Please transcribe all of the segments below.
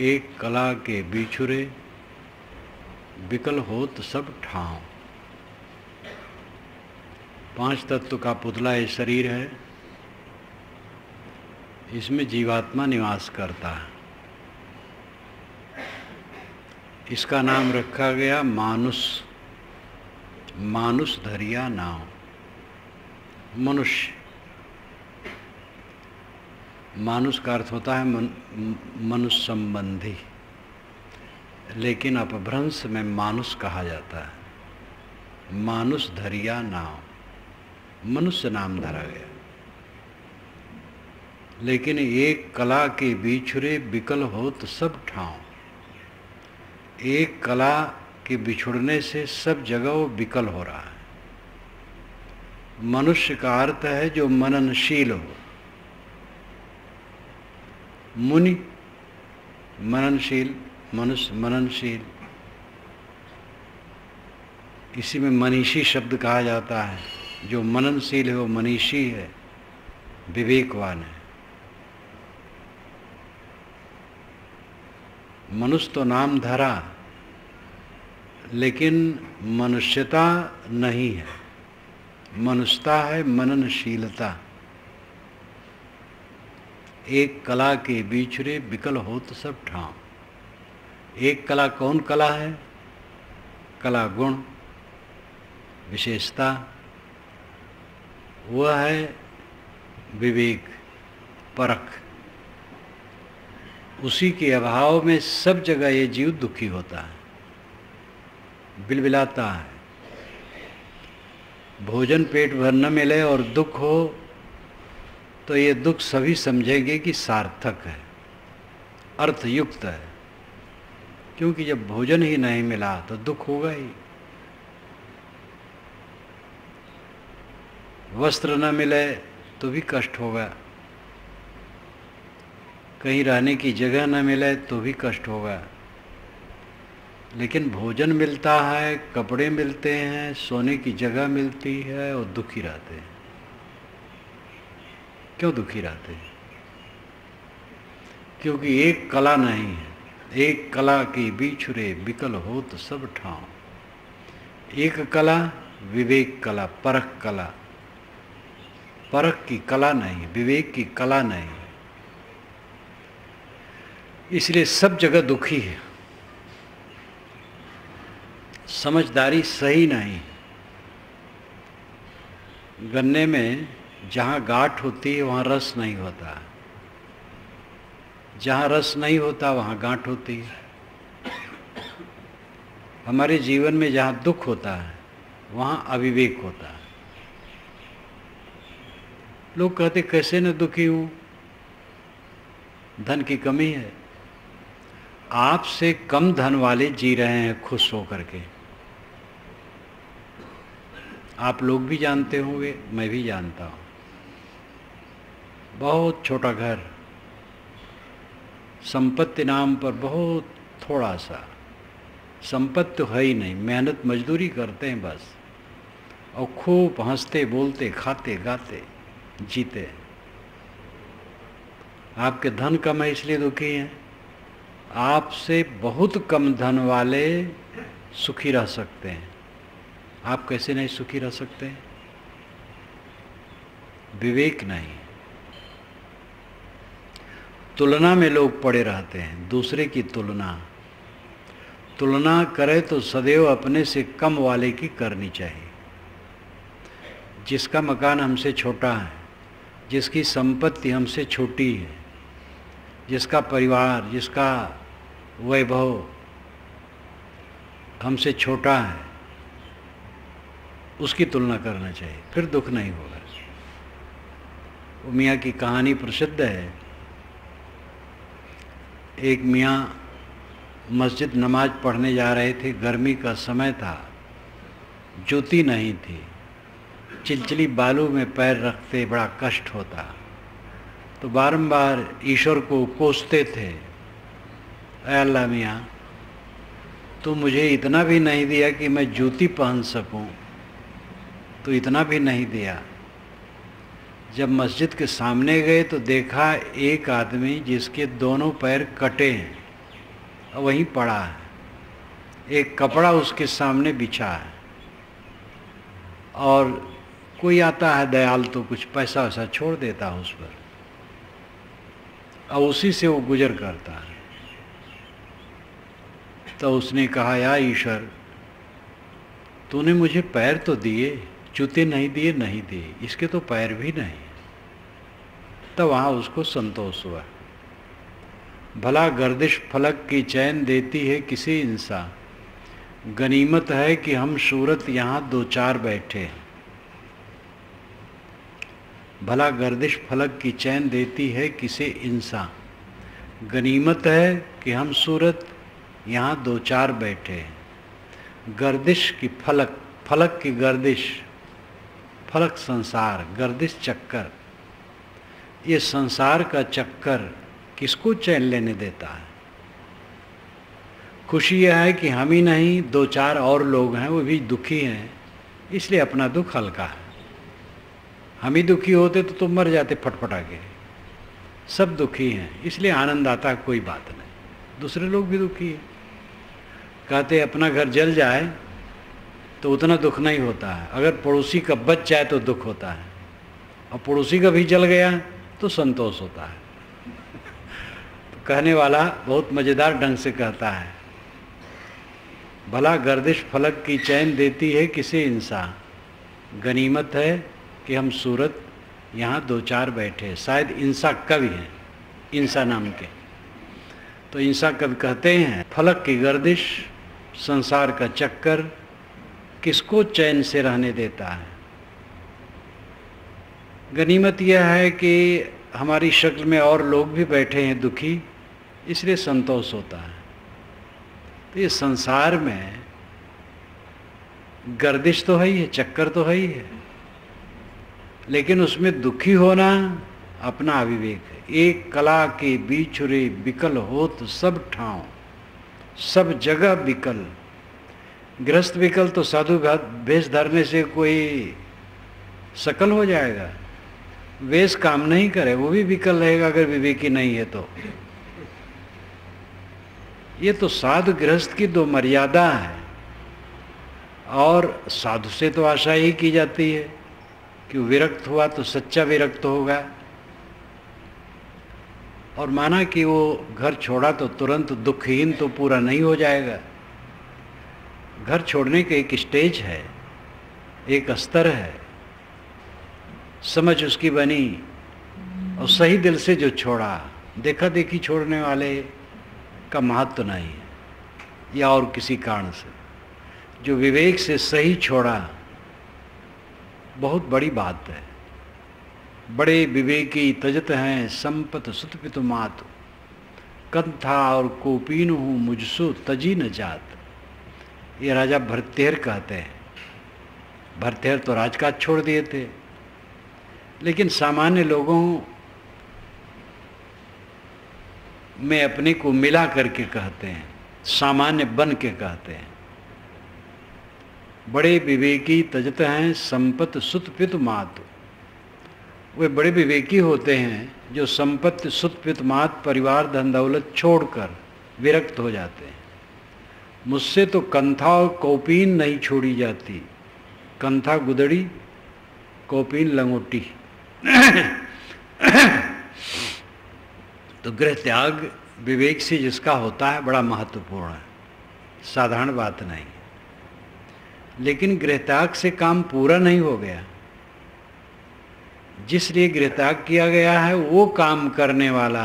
एक कला के बिछुरे बिकल होत सब ठाव। पांच तत्व का पुतला ये शरीर है, इसमें जीवात्मा निवास करता है। इसका नाम रखा गया मानुष। मानुष धरिया नाव, मनुष्य। मानुष का अर्थ होता है मनुष्य संबंधी, लेकिन अपभ्रंश में मानुष कहा जाता है। मानुष धरिया नाव, मनुष्य नाम धरा गया। लेकिन एक कला के बिछुरे बिकल होत सब ठाव। एक कला के बिछुड़ने से सब जगह वो विकल हो रहा है। मनुष्य का अर्थ है जो मननशील हो। मुनि मननशील, मनुष्य मननशील। इसी में मनीषी शब्द कहा जाता है। जो मननशील है वो मनीषी है, विवेकवान है। मनुष्य तो नाम धरा, लेकिन मनुष्यता नहीं है। मनुष्यता है मननशीलता। एक कला के बिछुरे बिकल होत सब ठाव। एक कला कौन कला है? कला गुण, विशेषता, वह है विवेक, परख। उसी के अभाव में सब जगह ये जीव दुखी होता है, बिलबिलाता है। भोजन पेट भर न मिले और दुख हो तो ये दुख सभी समझेंगे कि सार्थक है, अर्थयुक्त है। क्योंकि जब भोजन ही नहीं मिला तो दुख होगा ही। वस्त्र न मिले तो भी कष्ट होगा, कहीं रहने की जगह न मिले तो भी कष्ट होगा। लेकिन भोजन मिलता है, कपड़े मिलते हैं, सोने की जगह मिलती है और दुखी रहते हैं। क्यों दुखी रहते हैं? क्योंकि एक कला नहीं है। एक कला के बिछुरे बिकल होत सब ठाव। एक कला विवेक कला, परख कला। परख की कला नहीं, विवेक की कला नहीं। इसलिए सब जगह दुखी है। समझदारी सही नहीं। गन्ने में जहाँ गांठ होती है वहाँ रस नहीं होता, जहाँ रस नहीं होता वहाँ गांठ होती है। हमारे जीवन में जहाँ दुख होता है वहाँ अविवेक होता है। लोग कहते कैसे न दुखी हूँ, धन की कमी है। आपसे कम धन वाले जी रहे हैं खुश होकर के। आप लोग भी जानते होंगे, मैं भी जानता हूँ। बहुत छोटा घर, संपत्ति नाम पर बहुत थोड़ा सा। संपत्ति तो है ही नहीं, मेहनत मजदूरी करते हैं बस, और खूब हंसते बोलते खाते गाते जीते। आपके धन कम है इसलिए दुखी हैं। आपसे बहुत कम धन वाले सुखी रह सकते हैं। आप कैसे नहीं सुखी रह सकते? विवेक नहीं। तुलना में लोग पड़े रहते हैं, दूसरे की तुलना। तुलना करे तो सदैव अपने से कम वाले की करनी चाहिए। जिसका मकान हमसे छोटा है, जिसकी संपत्ति हमसे छोटी है, जिसका परिवार, जिसका वैभव हमसे छोटा है, उसकी तुलना करना चाहिए, फिर दुख नहीं होगा। वो मियाँ की कहानी प्रसिद्ध है। एक मियाँ मस्जिद नमाज पढ़ने जा रहे थे, गर्मी का समय था, ज्योति नहीं थी, चिलचिली बालू में पैर रखते बड़ा कष्ट होता, तो बारंबार ईश्वर को कोसते थे, ऐ अल्लाह मियाँ, तो मुझे इतना भी नहीं दिया कि मैं जूती पहन सकूं, तो इतना भी नहीं दिया। जब मस्जिद के सामने गए तो देखा एक आदमी जिसके दोनों पैर कटे हैं और वहीं पड़ा है, एक कपड़ा उसके सामने बिछा है, और कोई आता है दयाल तो कुछ पैसा वैसा छोड़ देता है उस पर, और उसी से वो गुजर करता है। तो उसने कहा, या ईश्वर, तूने मुझे पैर तो दिए, जूते नहीं दिए, नहीं दिए, इसके तो पैर भी नहीं। तब वहाँ उसको संतोष हुआ। भला गर्दिश फलक की चैन देती है किसी इंसान, गनीमत है कि हम सूरत यहाँ दो चार बैठे हैं। भला गर्दिश फलक की चैन देती है किसी इंसान, गनीमत है कि हम सूरत यहाँ दो चार बैठे हैं। गर्दिश की फलक, फलक की गर्दिश, फलक संसार, गर्दिश चक्कर, ये संसार का चक्कर किसको चैन लेने देता है? खुशी यह है कि हम ही नहीं, दो चार और लोग हैं, वो भी दुखी हैं, इसलिए अपना दुख हल्का है। हम ही दुखी होते तो तुम मर जाते फटफटा के। सब दुखी हैं, इसलिए आनंद आता है, कोई बात नहीं। दूसरे लोग भी दुखी हैं, कहते अपना घर जल जाए तो उतना दुख नहीं होता है, अगर पड़ोसी का बच जाए तो दुख होता है, और पड़ोसी का भी जल गया तो संतोष होता है। तो कहने वाला बहुत मज़ेदार ढंग से कहता है, भला गर्दिश फलक की चैन देती है किसी इंसान, गनीमत है कि हम सूरत यहाँ दो चार बैठे। शायद इंसा कवि हैं, इंसा नाम के, तो इंसा कवि कहते हैं, फलक की गर्दिश, संसार का चक्कर किसको चैन से रहने देता है? गनीमत यह है कि हमारी शक्ल में और लोग भी बैठे हैं दुखी, इसलिए संतोष होता है। तो ये संसार में गर्दिश तो है ही है, चक्कर तो है ही है, लेकिन उसमें दुखी होना अपना अविवेक है। एक कला के बीचुरे बिकल होत सब ठाव, सब जगह बिकल। गृहस्थ विकल तो साधु वेश धरने से कोई सकल हो जाएगा, वेश काम नहीं करे वो भी विकल रहेगा अगर विवेकी नहीं है तो। ये तो साधु गृहस्थ की दो मर्यादा है, और साधु से तो आशा ही की जाती है कि विरक्त हुआ तो सच्चा विरक्त होगा, और माना कि वो घर छोड़ा तो तुरंत दुखहीन तो पूरा नहीं हो जाएगा। घर छोड़ने का एक स्टेज है, एक स्तर है, समझ उसकी बनी, और सही दिल से जो छोड़ा, देखा देखी छोड़ने वाले का महत्व तो नहीं है, या और किसी कारण से जो विवेक से सही छोड़ा, बहुत बड़ी बात है। बड़े विवेकी तजत हैं संपत सुत पितु मातु, कंथा और कोपीन हूँ मुझसो तजी न जात। ये राजा भरतेहर कहते हैं। भरतेहर तो राजकाज छोड़ दिए थे, लेकिन सामान्य लोगों में अपने को मिला करके कहते हैं, सामान्य बन के कहते हैं। बड़े विवेकी तजत हैं संपत सुत पितु मातु। वे बड़े विवेकी होते हैं जो संपत्ति सुत पितु मात, परिवार धन दौलत छोड़कर विरक्त हो जाते हैं। मुझसे तो कंथा और कौपीन नहीं छोड़ी जाती, कंथा गुदड़ी, कौपीन लंगोटी। तो गृह त्याग विवेक से जिसका होता है बड़ा महत्वपूर्ण है, साधारण बात नहीं। लेकिन गृह त्याग से काम पूरा नहीं हो गया। जिस लिए गृह त्याग किया गया है वो काम करने वाला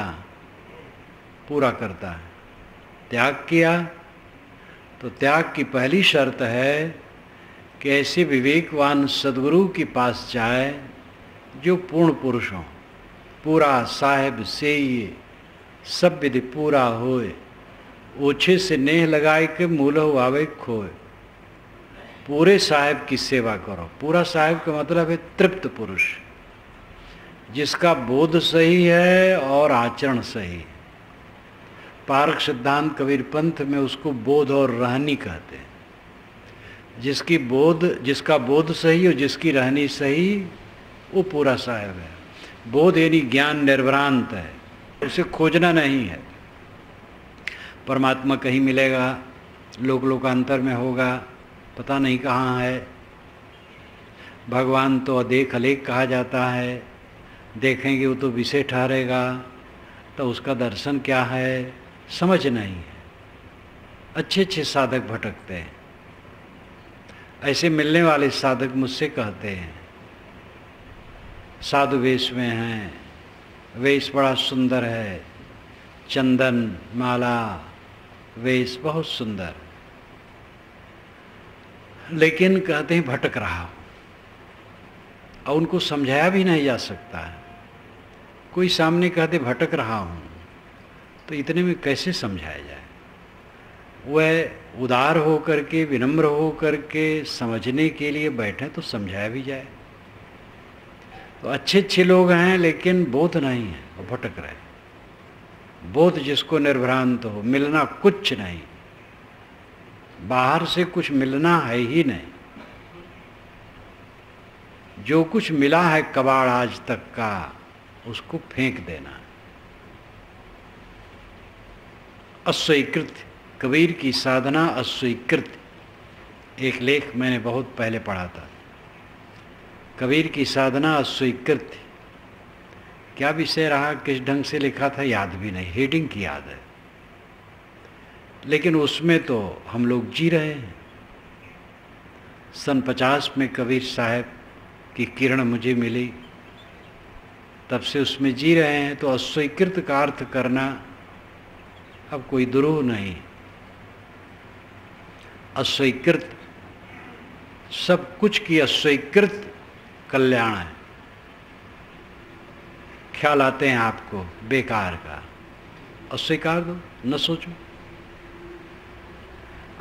पूरा करता है। त्याग किया तो त्याग की पहली शर्त है कि ऐसे विवेकवान सद्गुरु के पास जाए जो पूर्ण पुरुष हों। पूरा साहेब से ये सब विधि पूरा होए, ओछे से नेह लगाए के मूलह आवे खोए। पूरे साहेब की सेवा करो। पूरा साहेब का मतलब है तृप्त पुरुष, जिसका बोध सही है और आचरण सही। पारक सिद्धांत कबीर पंथ में उसको बोध और रहनी कहते हैं। जिसका बोध सही और जिसकी रहनी सही, वो पूरा साहेब है। बोध यानी ज्ञान निर्भ्रांत है, उसे खोजना नहीं है। परमात्मा कहीं मिलेगा, लोक लोकांतर में होगा, पता नहीं कहाँ है। भगवान तो अदेख अलेख कहा जाता है, देखेंगे वो तो विषय ठहरेगा, तो उसका दर्शन क्या है समझ नहीं है। अच्छे अच्छे साधक भटकते हैं। ऐसे मिलने वाले साधक मुझसे कहते हैं, साधु वेश में हैं, वेश बड़ा सुंदर है, चंदन माला वेश बहुत सुंदर, लेकिन कहते हैं भटक रहा हूँ। और उनको समझाया भी नहीं जा सकता है। कोई सामने कहते भटक रहा हूँ, तो इतने में कैसे समझाया जाए। वह उदार हो करके, विनम्र हो करके समझने के लिए बैठे तो समझाया भी जाए। तो अच्छे अच्छे लोग हैं लेकिन बोध नहीं है, वो भटक रहे। बोध जिसको निर्भ्रांत हो, मिलना कुछ नहीं, बाहर से कुछ मिलना है ही नहीं। जो कुछ मिला है कबाड़ आज तक का, उसको फेंक देना। अस्वीकृत, कबीर की साधना अस्वीकृत। एक लेख मैंने बहुत पहले पढ़ा था, कबीर की साधना अस्वीकृत। क्या विषय रहा, किस ढंग से लिखा था याद भी नहीं, हेडिंग की याद है, लेकिन उसमें तो हम लोग जी रहे हैं। सन 50 में कबीर साहब की किरण मुझे मिली, तब से उसमें जी रहे हैं। तो अस्वीकृत का अर्थ करना अब कोई दुरूह नहीं। अस्वीकृत, सब कुछ की अस्वीकृत कल्याण है। ख्याल आते हैं आपको बेकार का, अस्वीकार दो, न सोचो।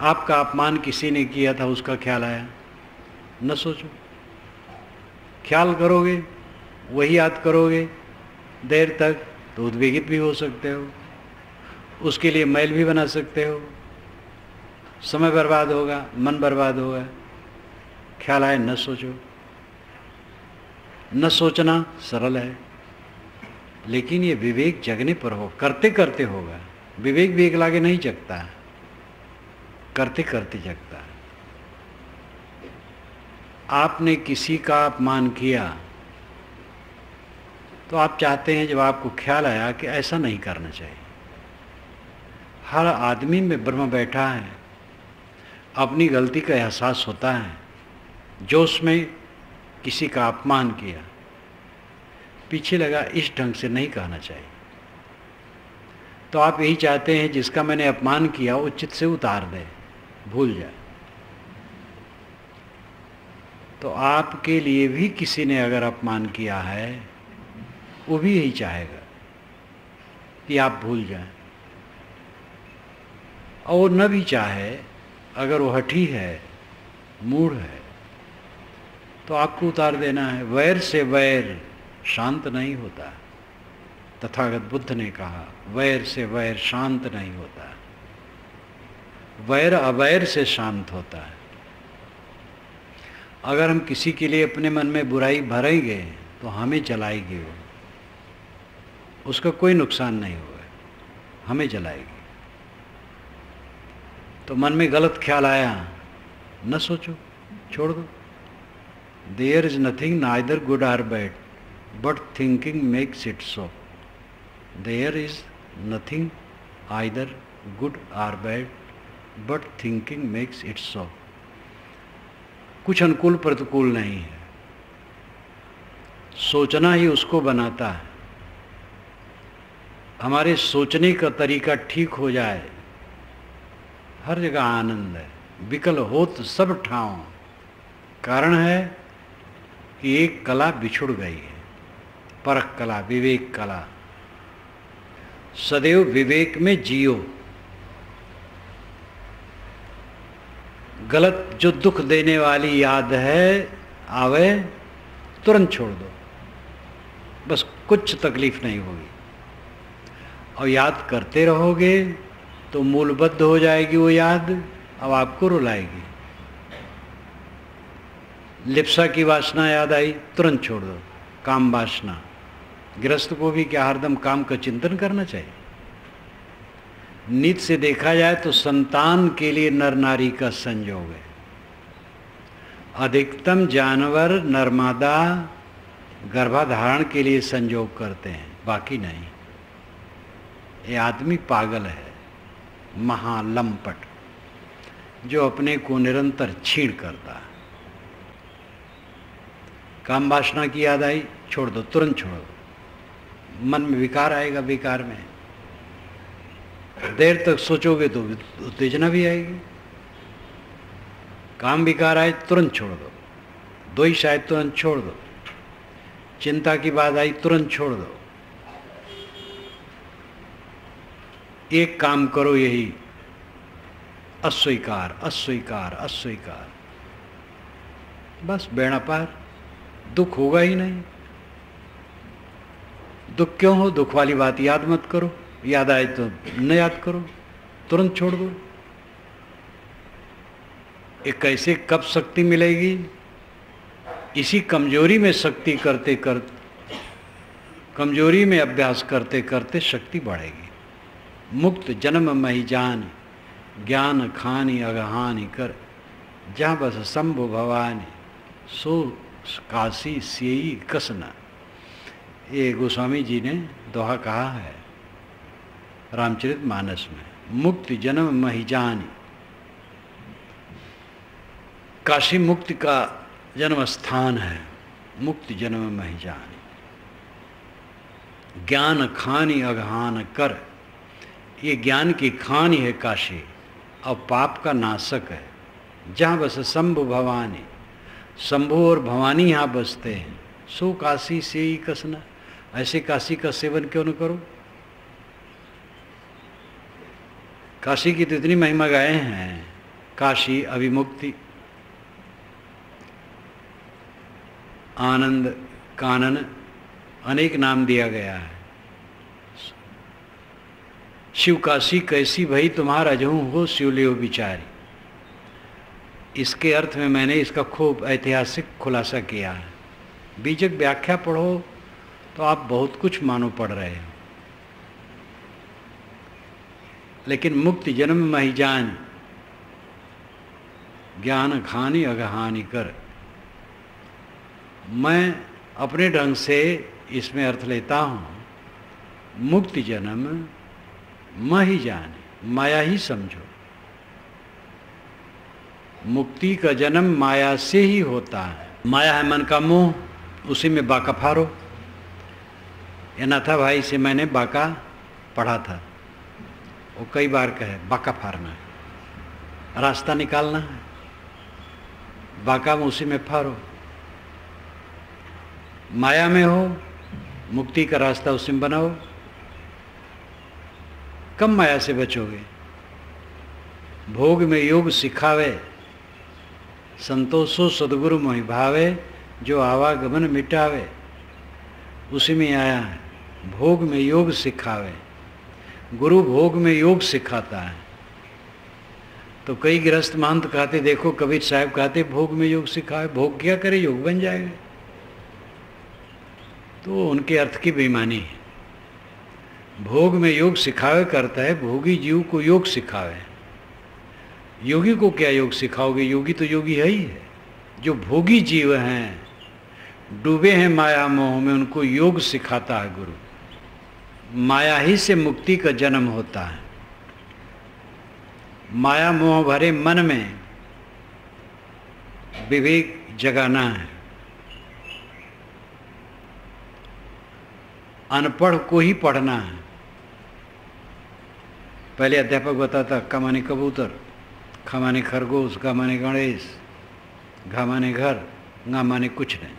आपका अपमान किसी ने किया था, उसका ख्याल आया, न सोचो। ख्याल करोगे, वही याद करोगे देर तक, तो उद्वेगित भी हो सकते हो, उसके लिए मैल भी बना सकते हो, समय बर्बाद होगा, मन बर्बाद होगा। ख्याल आए न सोचो। न सोचना सरल है, लेकिन ये विवेक जगने पर हो, करते करते होगा। विवेक भी एक लागे नहीं जगता, करते करते जगता है। आपने किसी का अपमान किया तो आप चाहते हैं, जब आपको ख्याल आया कि ऐसा नहीं करना चाहिए। हर आदमी में ब्रह्म बैठा है, अपनी गलती का एहसास होता है। जोश में किसी का अपमान किया, पीछे लगा इस ढंग से नहीं कहना चाहिए, तो आप यही चाहते हैं जिसका मैंने अपमान किया वो चित्त से उतार दे, भूल जाए। तो आपके लिए भी किसी ने अगर अपमान किया है, वो भी यही चाहेगा कि आप भूल जाएं। और न भी चाहे, अगर वो हठी है, मूढ़ है, तो आपको उतार देना है। वैर से वैर शांत नहीं होता। तथागत बुद्ध ने कहा, वैर से वैर शांत नहीं होता, वैर अवैर से शांत होता है। अगर हम किसी के लिए अपने मन में बुराई भरेंगे तो हमें जलाएगी वो, उसका कोई नुकसान नहीं होगा, हमें जलाएगी। तो मन में गलत ख्याल आया, न सोचो, छोड़ दो। There is nothing neither good or bad, but thinking makes it so. There is nothing either good or bad, but thinking makes it so. कुछ अनुकूल प्रतिकूल नहीं है, सोचना ही उसको बनाता है। हमारे सोचने का तरीका ठीक हो जाए, हर जगह आनंद है। विकल हो तो सब ठाव। कारण है कि एक कला बिछुड़ गई है, परख कला, विवेक कला। सदैव विवेक में जियो। गलत जो दुख देने वाली याद है आवे, तुरंत छोड़ दो, बस कुछ तकलीफ नहीं होगी। और याद करते रहोगे तो मूलबद्ध हो जाएगी वो याद, अब आपको रुलाएगी। लिप्सा की वासना याद आई, तुरंत छोड़ दो, काम वासना। गृहस्थ को भी क्या हरदम काम का चिंतन करना चाहिए? नीत से देखा जाए तो संतान के लिए नर नारी का संयोग है। अधिकतम जानवर नरमादा गर्भाधारण के लिए संयोग करते हैं, बाकी नहीं। ये आदमी पागल है, महालंपट, जो अपने को निरंतर छीण करता है। काम वासना की याद आई, छोड़ दो, तुरंत छोड़ो। मन में विकार आएगा, विकार में देर तक सोचोगे तो उत्तेजना भी आएगी। काम विकार आए तुरंत छोड़ दो, द्वेष आए तुरंत छोड़ दो, चिंता की बात आई तुरंत छोड़ दो। एक काम करो, यही अस्वीकार अस्वीकार अस्वीकार, बस बेड़ा पार, दुख होगा ही नहीं। दुख क्यों हो? दुख वाली बात याद मत करो, याद आए तो न याद करो, तुरंत छोड़ दो। एक कैसे कब शक्ति मिलेगी? इसी कमजोरी में शक्ति करते करते, कमजोरी में अभ्यास करते करते शक्ति बढ़ेगी। मुक्त जन्म मही जान, ज्ञान खानी अगहानी कर, जहाँ बस शंभु भवानी, सो काशी सेई कसना। ये गोस्वामी जी ने दोहा कहा है रामचरितमानस में। मुक्ति जन्म मही जानी, काशी मुक्ति का जन्म स्थान है। मुक्ति जन्म मही जानी, ज्ञान खानी अगहान कर, ये ज्ञान की खानी है काशी और पाप का नाशक है। जहाँ बस शंभु भवानी, शंभु और भवानी यहाँ बसते हैं। सो काशी से ही कसना, ऐसे काशी का सेवन क्यों न करो? काशी की तो इतनी महिमा गाए हैं। काशी, अभिमुक्ति, आनंद, कानन, अनेक नाम दिया गया है। शिव काशी कैसी भई तुम्हारा जहूँ हो शिवलियो विचारी। इसके अर्थ में मैंने इसका खूब ऐतिहासिक खुलासा किया है। बीजक व्याख्या पढ़ो तो आप बहुत कुछ मानो पढ़ रहे हो। लेकिन मुक्ति जन्म मही जान, ज्ञान खानी अगहानी कर, मैं अपने ढंग से इसमें अर्थ लेता हूँ। मुक्ति जन्म मही जाने, माया ही समझो। मुक्ति का जन्म माया से ही होता है। माया है मन का मोह, उसी में बाका फारो। ये नाथा भाई से मैंने बाका पढ़ा था, वो कई बार कहे बाका फारना है, रास्ता निकालना है, बाका में उसी में फारो। माया में हो, मुक्ति का रास्ता उसी में बनाओ। कम माया से बचोगे। भोग में योग सिखावे, संतोषो सदगुरु मोहि भावे, जो आवागमन मिटावे। उसी में आया है, भोग में योग सिखावे। गुरु भोग में योग सिखाता है। तो कई गृहस्थ महंत कहते, देखो कबीर साहब कहते भोग में योग सिखावे। भोग क्या करे, योग बन जाएगा। तो उनके अर्थ की बेईमानी है। भोग में योग सिखावे करता है, भोगी जीव को योग सिखावे। योगी को क्या योग सिखाओगे? योगी तो योगी है ही है। जो भोगी जीव हैं, डूबे हैं माया मोह में, उनको योग सिखाता है गुरु। माया ही से मुक्ति का जन्म होता है। माया मोह भरे मन में विवेक जगाना है। अनपढ़ को ही पढ़ना है। पहले अध्यापक बताता क माने कबूतर, ख माने खरगोश, ग माने गणेश, घ माने घर, ङ माने कुछ नहीं।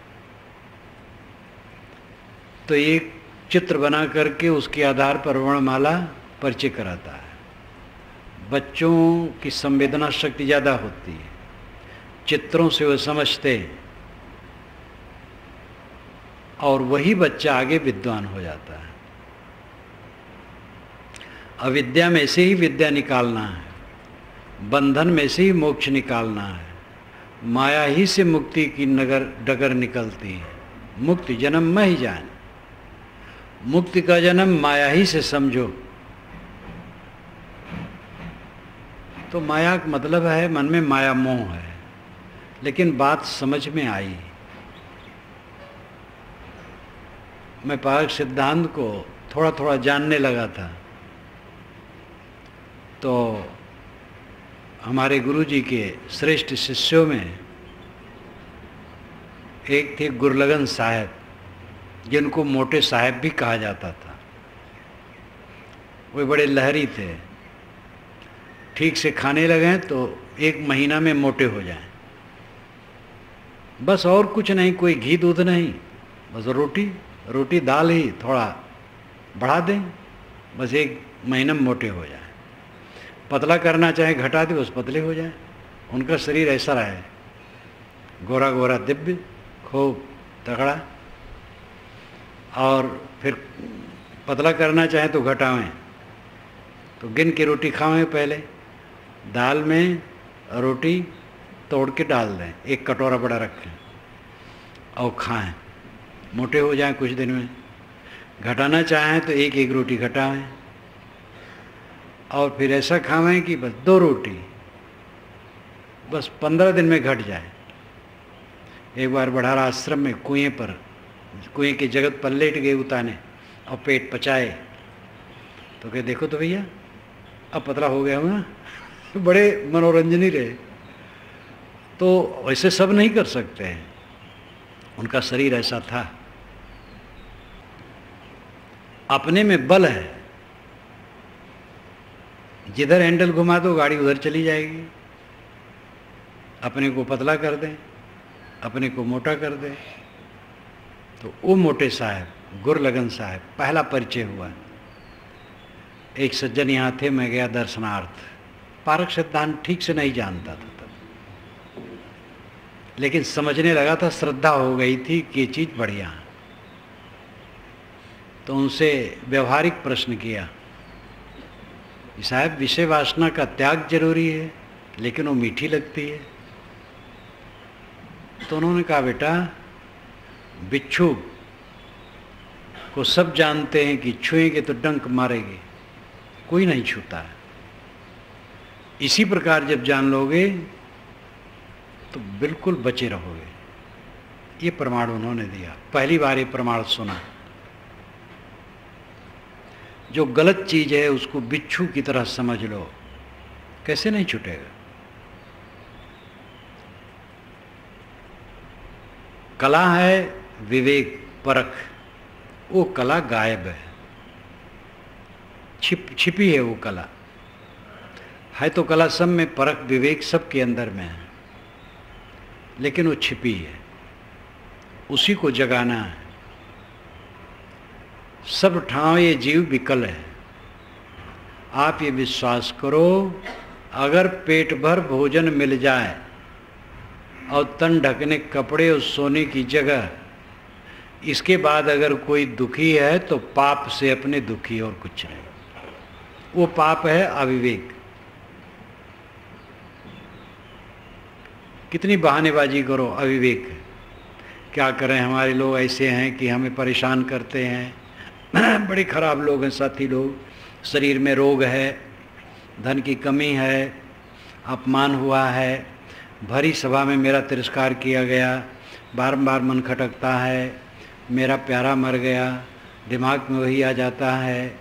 तो एक चित्र बना करके उसके आधार पर वर्णमाला परिचय कराता है। बच्चों की संवेदना शक्ति ज़्यादा होती है, चित्रों से वो समझते हैं और वही बच्चा आगे विद्वान हो जाता है। अविद्या में से ही विद्या निकालना है, बंधन में से ही मोक्ष निकालना है। माया ही से मुक्ति की डगर निकलती है। मुक्ति जन्म में ही जाने। मुक्ति का जन्म माया ही से समझो। तो माया का मतलब है मन में माया मोह है, लेकिन बात समझ में आई। मैं पारक सिद्धांत को थोड़ा थोड़ा जानने लगा था, तो हमारे गुरुजी के श्रेष्ठ शिष्यों में एक थे गुरलगन साहब, जिनको मोटे साहब भी कहा जाता था। वे बड़े लहरी थे, ठीक से खाने लगें तो 1 महीना में मोटे हो जाएं। बस और कुछ नहीं, कोई घी दूध नहीं, बस रोटी दाल ही थोड़ा बढ़ा दें, बस 1 महीना में मोटे हो जाएं। पतला करना चाहे घटा दे, बस पतले हो जाएं। उनका शरीर ऐसा रहा है, गोरा गोरा दिव्य, खूब तगड़ा। और फिर पतला करना चाहे तो घटावें, तो गिन के रोटी खावें। पहले दाल में रोटी तोड़ के डाल दें, 1 कटोरा बड़ा रखें और खाएं, मोटे हो जाएं कुछ दिन में। घटाना चाहें तो 1-1 रोटी घटाएं, और फिर ऐसा खावें कि बस 2 रोटी, बस 15 दिन में घट जाए। एक बार बढ़ारा आश्रम में कुएं के जगत पर लेट गए उताने और पेट पचाए, तो कहे देखो तो भैया अब पतला हो गया हूँ ना। बड़े मनोरंजनी रहे। तो वैसे सब नहीं कर सकते हैं, उनका शरीर ऐसा था। अपने में बल है, जिधर हैंडल घुमा दो गाड़ी उधर चली जाएगी। अपने को पतला कर दें, अपने को मोटा कर दें। तो वो मोटे साहब गुरलगन साहब पहला परिचय हुआ। एक सज्जन यहाँ थे, मैं गया दर्शनार्थ। पारक सिद्धांत ठीक से नहीं जानता था तब, लेकिन समझने लगा था, श्रद्धा हो गई थी कि ये चीज़ बढ़िया है। तो उनसे व्यवहारिक प्रश्न किया, साहब विषय वासना का त्याग जरूरी है, लेकिन वो मीठी लगती है। तो उन्होंने कहा बेटा, बिच्छू को सब जानते हैं कि छुएंगे तो डंक मारेगी, कोई नहीं छूता है। इसी प्रकार जब जान लोगे तो बिल्कुल बचे रहोगे। ये प्रमाण उन्होंने दिया। पहली बार ये प्रमाण सुना। जो गलत चीज है उसको बिच्छू की तरह समझ लो, कैसे नहीं छूटेगा। कला है विवेक परख, वो कला गायब है, छिपी है वो कला। है तो कला सब में, परख विवेक सब के अंदर में है, लेकिन वो छिपी है, उसी को जगाना है। सब ठाव ये जीव विकल है। आप ये विश्वास करो, अगर पेट भर भोजन मिल जाए और तन ढकने कपड़े और सोने की जगह, इसके बाद अगर कोई दुखी है तो पाप से अपने दुखी और कुछ नहीं। वो पाप है अविवेक। कितनी बहानेबाजी करो, अविवेक। क्या करें, हमारे लोग ऐसे हैं कि हमें परेशान करते हैं। बड़े खराब लोग हैं साथी लोग। शरीर में रोग है, धन की कमी है, अपमान हुआ है, भरी सभा में मेरा तिरस्कार किया गया, बारंबार मन खटकता है, मेरा प्यारा मर गया, दिमाग में वही आ जाता है।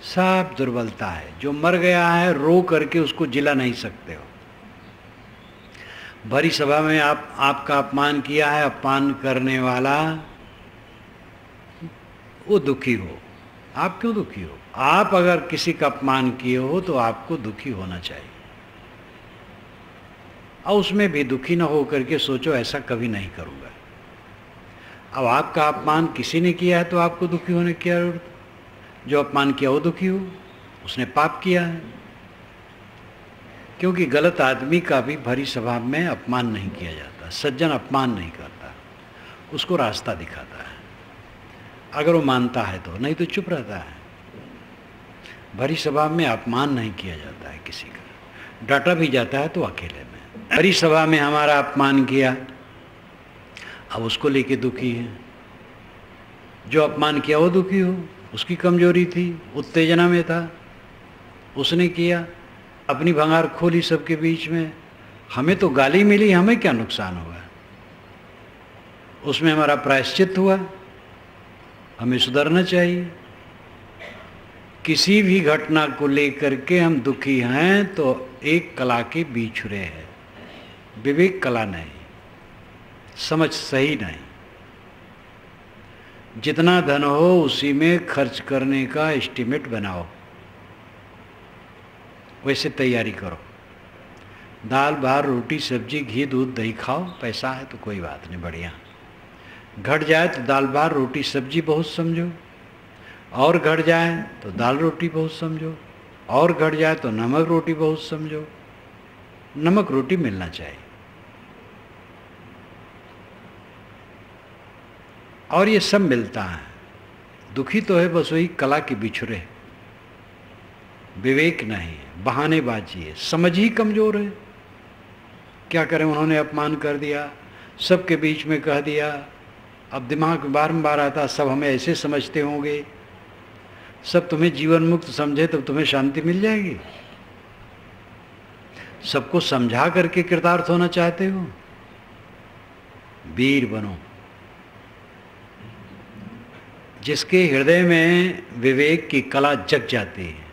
सब दुर्बलता है। जो मर गया है रो करके उसको जिला नहीं सकते हो। भरी सभा में आपका अपमान किया है, अपमान करने वाला वो दुखी हो। आप क्यों दुखी हो? आप अगर किसी का अपमान किए हो तो आपको दुखी होना चाहिए, और उसमें भी दुखी न हो करके सोचो ऐसा कभी नहीं करूँगा। अब आपका अपमान किसी ने किया है तो आपको दुखी होने की जरूरत। जो अपमान किया वो दुखी हो, उसने पाप किया है। क्योंकि गलत आदमी का भी भरी सभा में अपमान नहीं किया जाता। सज्जन अपमान नहीं करता, उसको रास्ता दिखाता है, अगर वो मानता है तो, नहीं तो चुप रहता है। भरी सभा में अपमान नहीं किया जाता है किसी का, डांटा भी जाता है तो अकेले में। भरी सभा में हमारा अपमान किया, अब उसको लेके दुखी है। जो अपमान किया वो दुखी हो, उसकी कमजोरी थी, उत्तेजना में था, उसने किया, अपनी भंगार खोली सबके बीच में। हमें तो गाली मिली, हमें क्या नुकसान हुआ? उसमें हमारा प्रायश्चित हुआ, हमें सुधरना चाहिए। किसी भी घटना को लेकर के हम दुखी हैं तो एक कला के बिछुड़े हैं, विवेक कला नहीं, समझ सही नहीं। जितना धन हो उसी में खर्च करने का एस्टीमेट बनाओ, वैसे तैयारी करो। दाल भात रोटी सब्जी घी दूध दही खाओ, पैसा है तो कोई बात नहीं, बढ़िया। घट जाए तो दाल भात रोटी सब्जी बहुत समझो, और घट जाए तो दाल रोटी बहुत समझो, और घट जाए तो नमक रोटी बहुत समझो। नमक रोटी मिलना चाहिए। और ये सब मिलता है। दुखी तो है बस वही कला के बिछुड़े, विवेक नहीं, बहानेबाजी है, समझ ही कमजोर है। क्या करें, उन्होंने अपमान कर दिया, सबके बीच में कह दिया। अब दिमाग में बारंबार आता, सब हमें ऐसे समझते होंगे, सब तुम्हें जीवन मुक्त समझे तो तुम्हें शांति मिल जाएगी। सबको समझा करके कृतार्थ होना चाहते हो, वीर बनो। जिसके हृदय में विवेक की कला जग जाती है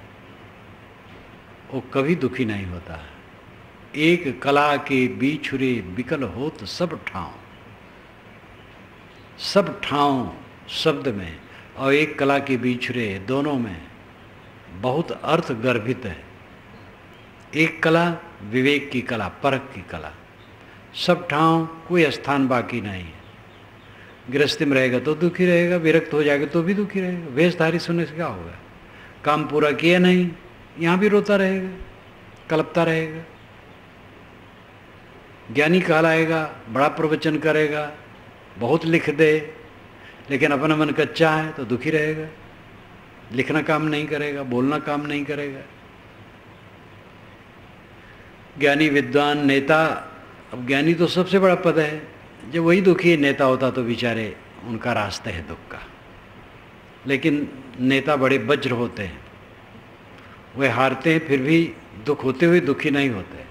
वो कभी दुखी नहीं होता। एक कला के बिछुड़े बिकल हो तो सब ठाव, सब ठाव शब्द में और एक कला के बिछुड़े दोनों में बहुत अर्थ गर्भित है। एक कला विवेक की कला, परख की कला, सब ठाव, कोई स्थान बाकी नहीं है। गृहस्थी में रहेगा तो दुखी रहेगा, विरक्त हो जाएगा तो भी दुखी रहेगा। वेशधारी सुनने से क्या होगा? काम पूरा किया नहीं, यहाँ भी रोता रहेगा, कलपता रहेगा। ज्ञानी कहलाएगा, बड़ा प्रवचन करेगा, बहुत लिख दे, लेकिन अपना मन कच्चा है तो दुखी रहेगा। लिखना काम नहीं करेगा, बोलना काम नहीं करेगा। ज्ञानी विद्वान नेता, अब ज्ञानी तो सबसे बड़ा पद है, जब वही दुखी नेता होता तो बेचारे उनका रास्ता है दुख का। लेकिन नेता बड़े वज्र होते हैं, वे हारते हैं फिर भी दुख होते हुए दुखी नहीं होते,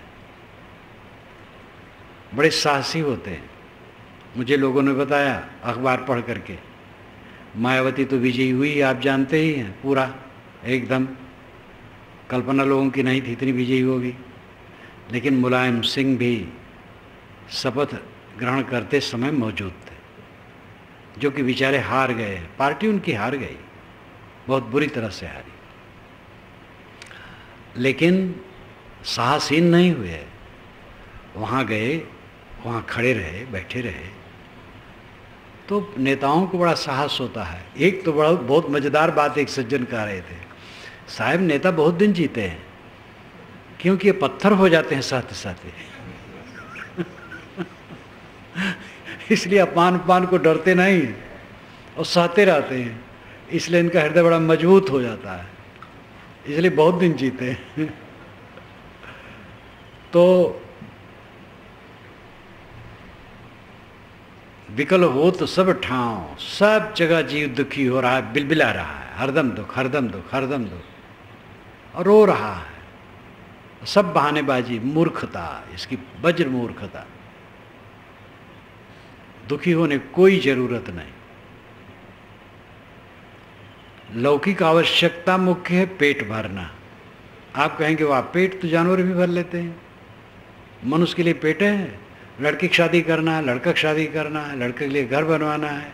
बड़े साहसी होते हैं। मुझे लोगों ने बताया अखबार पढ़ करके, मायावती तो विजयी हुई, आप जानते ही हैं, पूरा एकदम कल्पना लोगों की नहीं थी इतनी विजयी होगी। लेकिन मुलायम सिंह भी शपथ ग्रहण करते समय मौजूद थे, जो कि बेचारे हार गए। पार्टी उनकी हार गई, बहुत बुरी तरह से हारी, लेकिन साहसीन नहीं हुए। वहाँ गए, वहाँ खड़े रहे, बैठे रहे। तो नेताओं को बड़ा साहस होता है। एक तो बड़ा बहुत मज़ेदार बात एक सज्जन कह रहे थे, साहब नेता बहुत दिन जीते हैं क्योंकि ये पत्थर हो जाते हैं सहते सहते इसलिए अपमान को डरते नहीं और सहते रहते हैं, इसलिए इनका हृदय बड़ा मजबूत हो जाता है, इसलिए बहुत दिन जीते हैं। तो विकल हो तो सब ठाव, सब जगह जीव दुखी हो रहा है, बिलबिला रहा है, हरदम दुख, हरदम दुख, हरदम दुख, और रो रहा है। सब बहानेबाजी, मूर्खता, इसकी वज्र मूर्खता। दुखी होने कोई जरूरत नहीं। लौकिक आवश्यकता मुख्य है पेट भरना। आप कहेंगे वाह, पेट तो जानवर भी भर लेते हैं, मनुष्य के लिए पेट है। लड़की की शादी करना है, लड़का की शादी करना है, लड़के के लिए घर बनवाना है,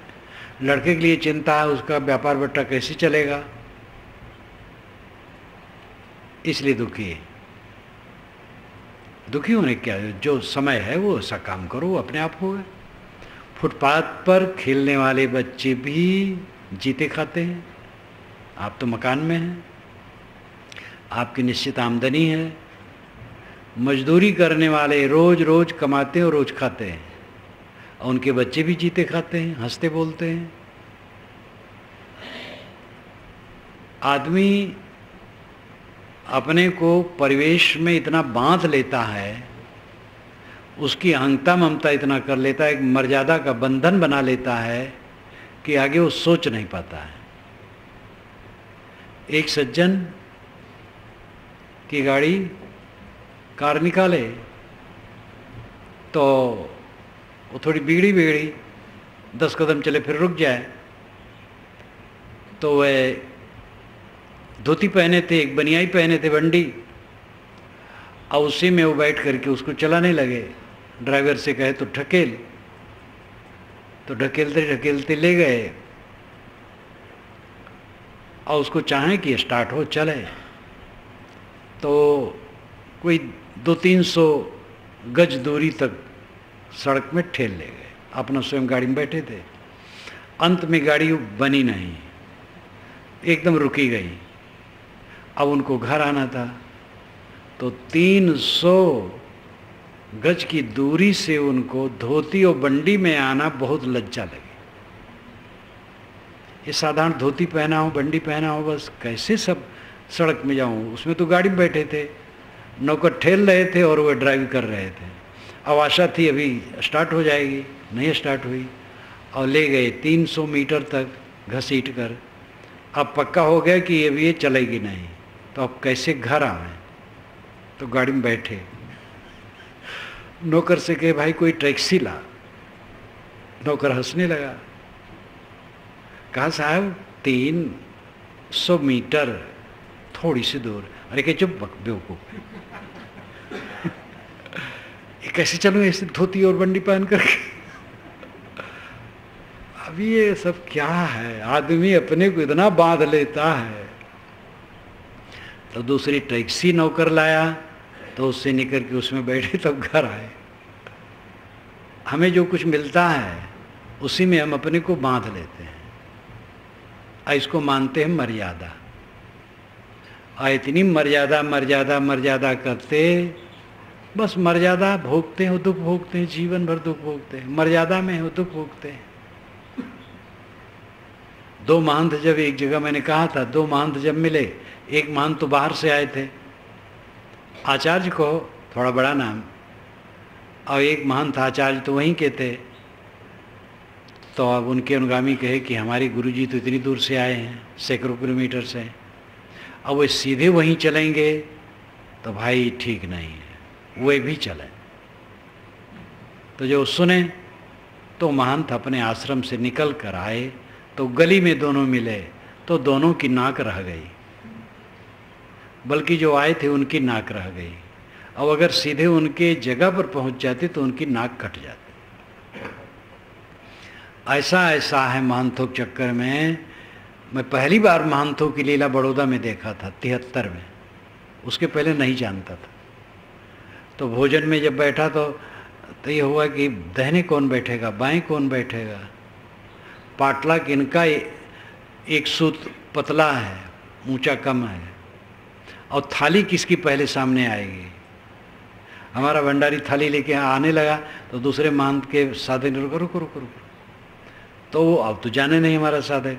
लड़के के लिए चिंता है उसका व्यापार बट्टा कैसे चलेगा, इसलिए दुखी है। दुखी होने क्या है, जो समय है वो ऐसा काम करो, वो अपने आप होगा। फुटपाथ पर खेलने वाले बच्चे भी जीते खाते हैं। आप तो मकान में हैं, आपकी निश्चित आमदनी है। मजदूरी करने वाले रोज रोज कमाते हैं और रोज खाते हैं, और उनके बच्चे भी जीते खाते हैं, हंसते बोलते हैं। आदमी अपने को परिवेश में इतना बांध लेता है, उसकी अहंता ममता इतना कर लेता है, एक मर्यादा का बंधन बना लेता है कि आगे वो सोच नहीं पाता है। एक सज्जन की गाड़ी कार निकाले तो वो थोड़ी बिगड़ी 10 कदम चले फिर रुक जाए, तो वह धोती पहने थे, एक बनियाई पहने थे बंडी, और उसी में वो बैठ करके उसको चलाने लगे। ड्राइवर से कहे तो ढकेल, तो ढकेलते ढकेलते ले गए, और उसको चाहें कि स्टार्ट हो चले, तो कोई 200-300 गज दूरी तक सड़क में ठेल ले गए। अपना स्वयं गाड़ी में बैठे थे। अंत में गाड़ी बनी नहीं, एकदम रुकी गई। अब उनको घर आना था, तो 300 गज की दूरी से उनको धोती और बंडी में आना बहुत लज्जा लगी। ये साधारण धोती पहना हो, बंडी पहना हो, बस कैसे सब सड़क में जाऊं। उसमें तो गाड़ी में बैठे थे, नौकर ठेल रहे थे और वह ड्राइव कर रहे थे। अब आशा थी अभी स्टार्ट हो जाएगी, नहीं स्टार्ट हुई, और ले गए 300 मीटर तक घसीट कर। अब पक्का हो गया कि ये चलेगी नहीं, तो अब कैसे घर आए। तो गाड़ी में बैठे, नौकर से कहे भाई कोई टैक्सी ला। नौकर हंसने लगा, कहा साहब 300 मीटर थोड़ी सी दूर। अरे कहे चुप बेवकूफ, ये कैसे चलूँ ऐसे धोती और बंडी पहन करके। अभी ये सब क्या है, आदमी अपने को इतना बांध लेता है। तो दूसरी टैक्सी नौकर लाया, तो उससे निकल के उसमें बैठे तब घर आए। हमें जो कुछ मिलता है उसी में हम अपने को बांध लेते हैं, इसको मानते हैं मर्यादा। और इतनी मर्यादा मर्यादा मर्यादा करते, बस मर्यादा भोगते हैं, दुख भोगते हैं, जीवन भर दुख भोगते हैं। मर्यादा में है दुख भोगते हैं। 2 महंत जब एक जगह, मैंने कहा था 2 महंत जब मिले, एक महंत तो बाहर से आए थे, आचार्य को थोड़ा बड़ा नाम, और एक महंत आचार्य तो वहीं के थे। तो अब उनके अनुगामी कहे कि हमारे गुरुजी तो इतनी दूर से आए हैं, सैकड़ों किलोमीटर से, अब वे सीधे वहीं चलेंगे तो भाई ठीक नहीं है, वे भी चले। तो जो सुने तो महंत अपने आश्रम से निकल कर आए, तो गली में दोनों मिले, तो दोनों की नाक रह गई, बल्कि जो आए थे उनकी नाक रह गई। अब अगर सीधे उनके जगह पर पहुंच जाते तो उनकी नाक कट जाती। ऐसा है महंतों के चक्कर में। मैं पहली बार महंतों की लीला बड़ौदा में देखा था 73 में, उसके पहले नहीं जानता था। तो भोजन में जब बैठा तो ये हुआ कि दाहिने कौन बैठेगा, बाएं कौन बैठेगा। पाटला किनका एक सूत पतला है, ऊंचा कम है, और थाली किसकी पहले सामने आएगी। हमारा भंडारी थाली लेके आने लगा तो दूसरे महंत के साधे ने रुको रुको रुको रुको, तो वो अब तो जाने नहीं हमारा साधे,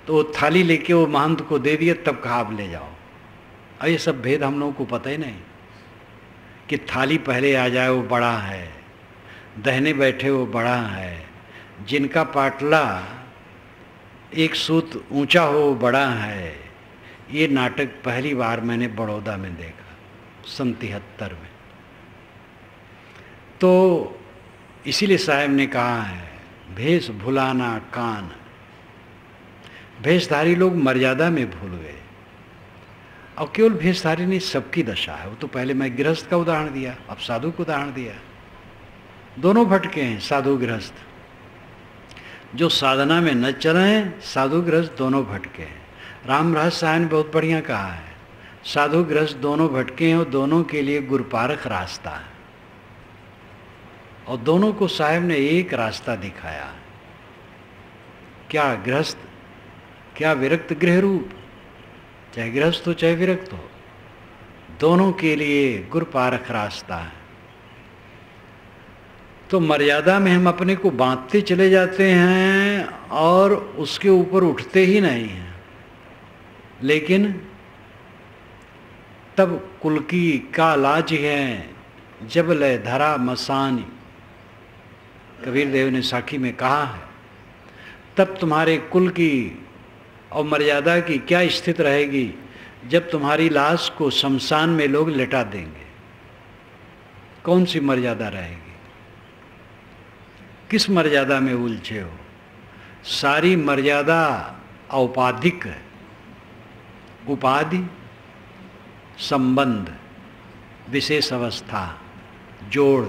तो वो थाली लेके वो महंत को दे दिया, तब कहा आप ले जाओ। और ये सब भेद हम लोगों को पता ही नहीं कि थाली पहले आ जाए वो बड़ा है, दहने बैठे वो बड़ा है, जिनका पाटला एक सूत ऊंचा हो वो बड़ा है। ये नाटक पहली बार मैंने बड़ौदा में देखा, सन 73 में। तो इसीलिए साहब ने कहा है, भेष भुलाना कान। भेषधारी लोग मर्यादा में भूल गए, और केवल भेषधारी नहीं, सबकी दशा है। वो तो पहले मैं गृहस्थ का उदाहरण दिया, अब साधु का उदाहरण दिया। दोनों भटके हैं, साधु गृहस्थ। जो साधना में न चले, साधु गृहस्थ दोनों भटके हैं। राम रहस्य साहब ने बहुत बढ़िया कहा है, साधु गृहस्थ दोनों भटके हैं और दोनों के लिए गुरुपारक रास्ता है। और दोनों को साहब ने एक रास्ता दिखाया। क्या गृहस्थ, क्या विरक्त गृह रूप, चाहे गृहस्थ हो चाहे विरक्त हो, दोनों के लिए गुरुपारक रास्ता है। तो मर्यादा में हम अपने को बांधते चले जाते हैं और उसके ऊपर उठते ही नहीं हैं। लेकिन तब कुल की का लाज है, जब लय धरा मसानी। कबीर देव ने साखी में कहा है, तब तुम्हारे कुल की और मर्यादा की क्या स्थिति रहेगी जब तुम्हारी लाश को शमशान में लोग लिटा देंगे? कौन सी मर्यादा रहेगी? किस मर्यादा में उलझे हो? सारी मर्यादा औपाधिक है। उपाधि, संबंध, विशेष अवस्था, जोड़।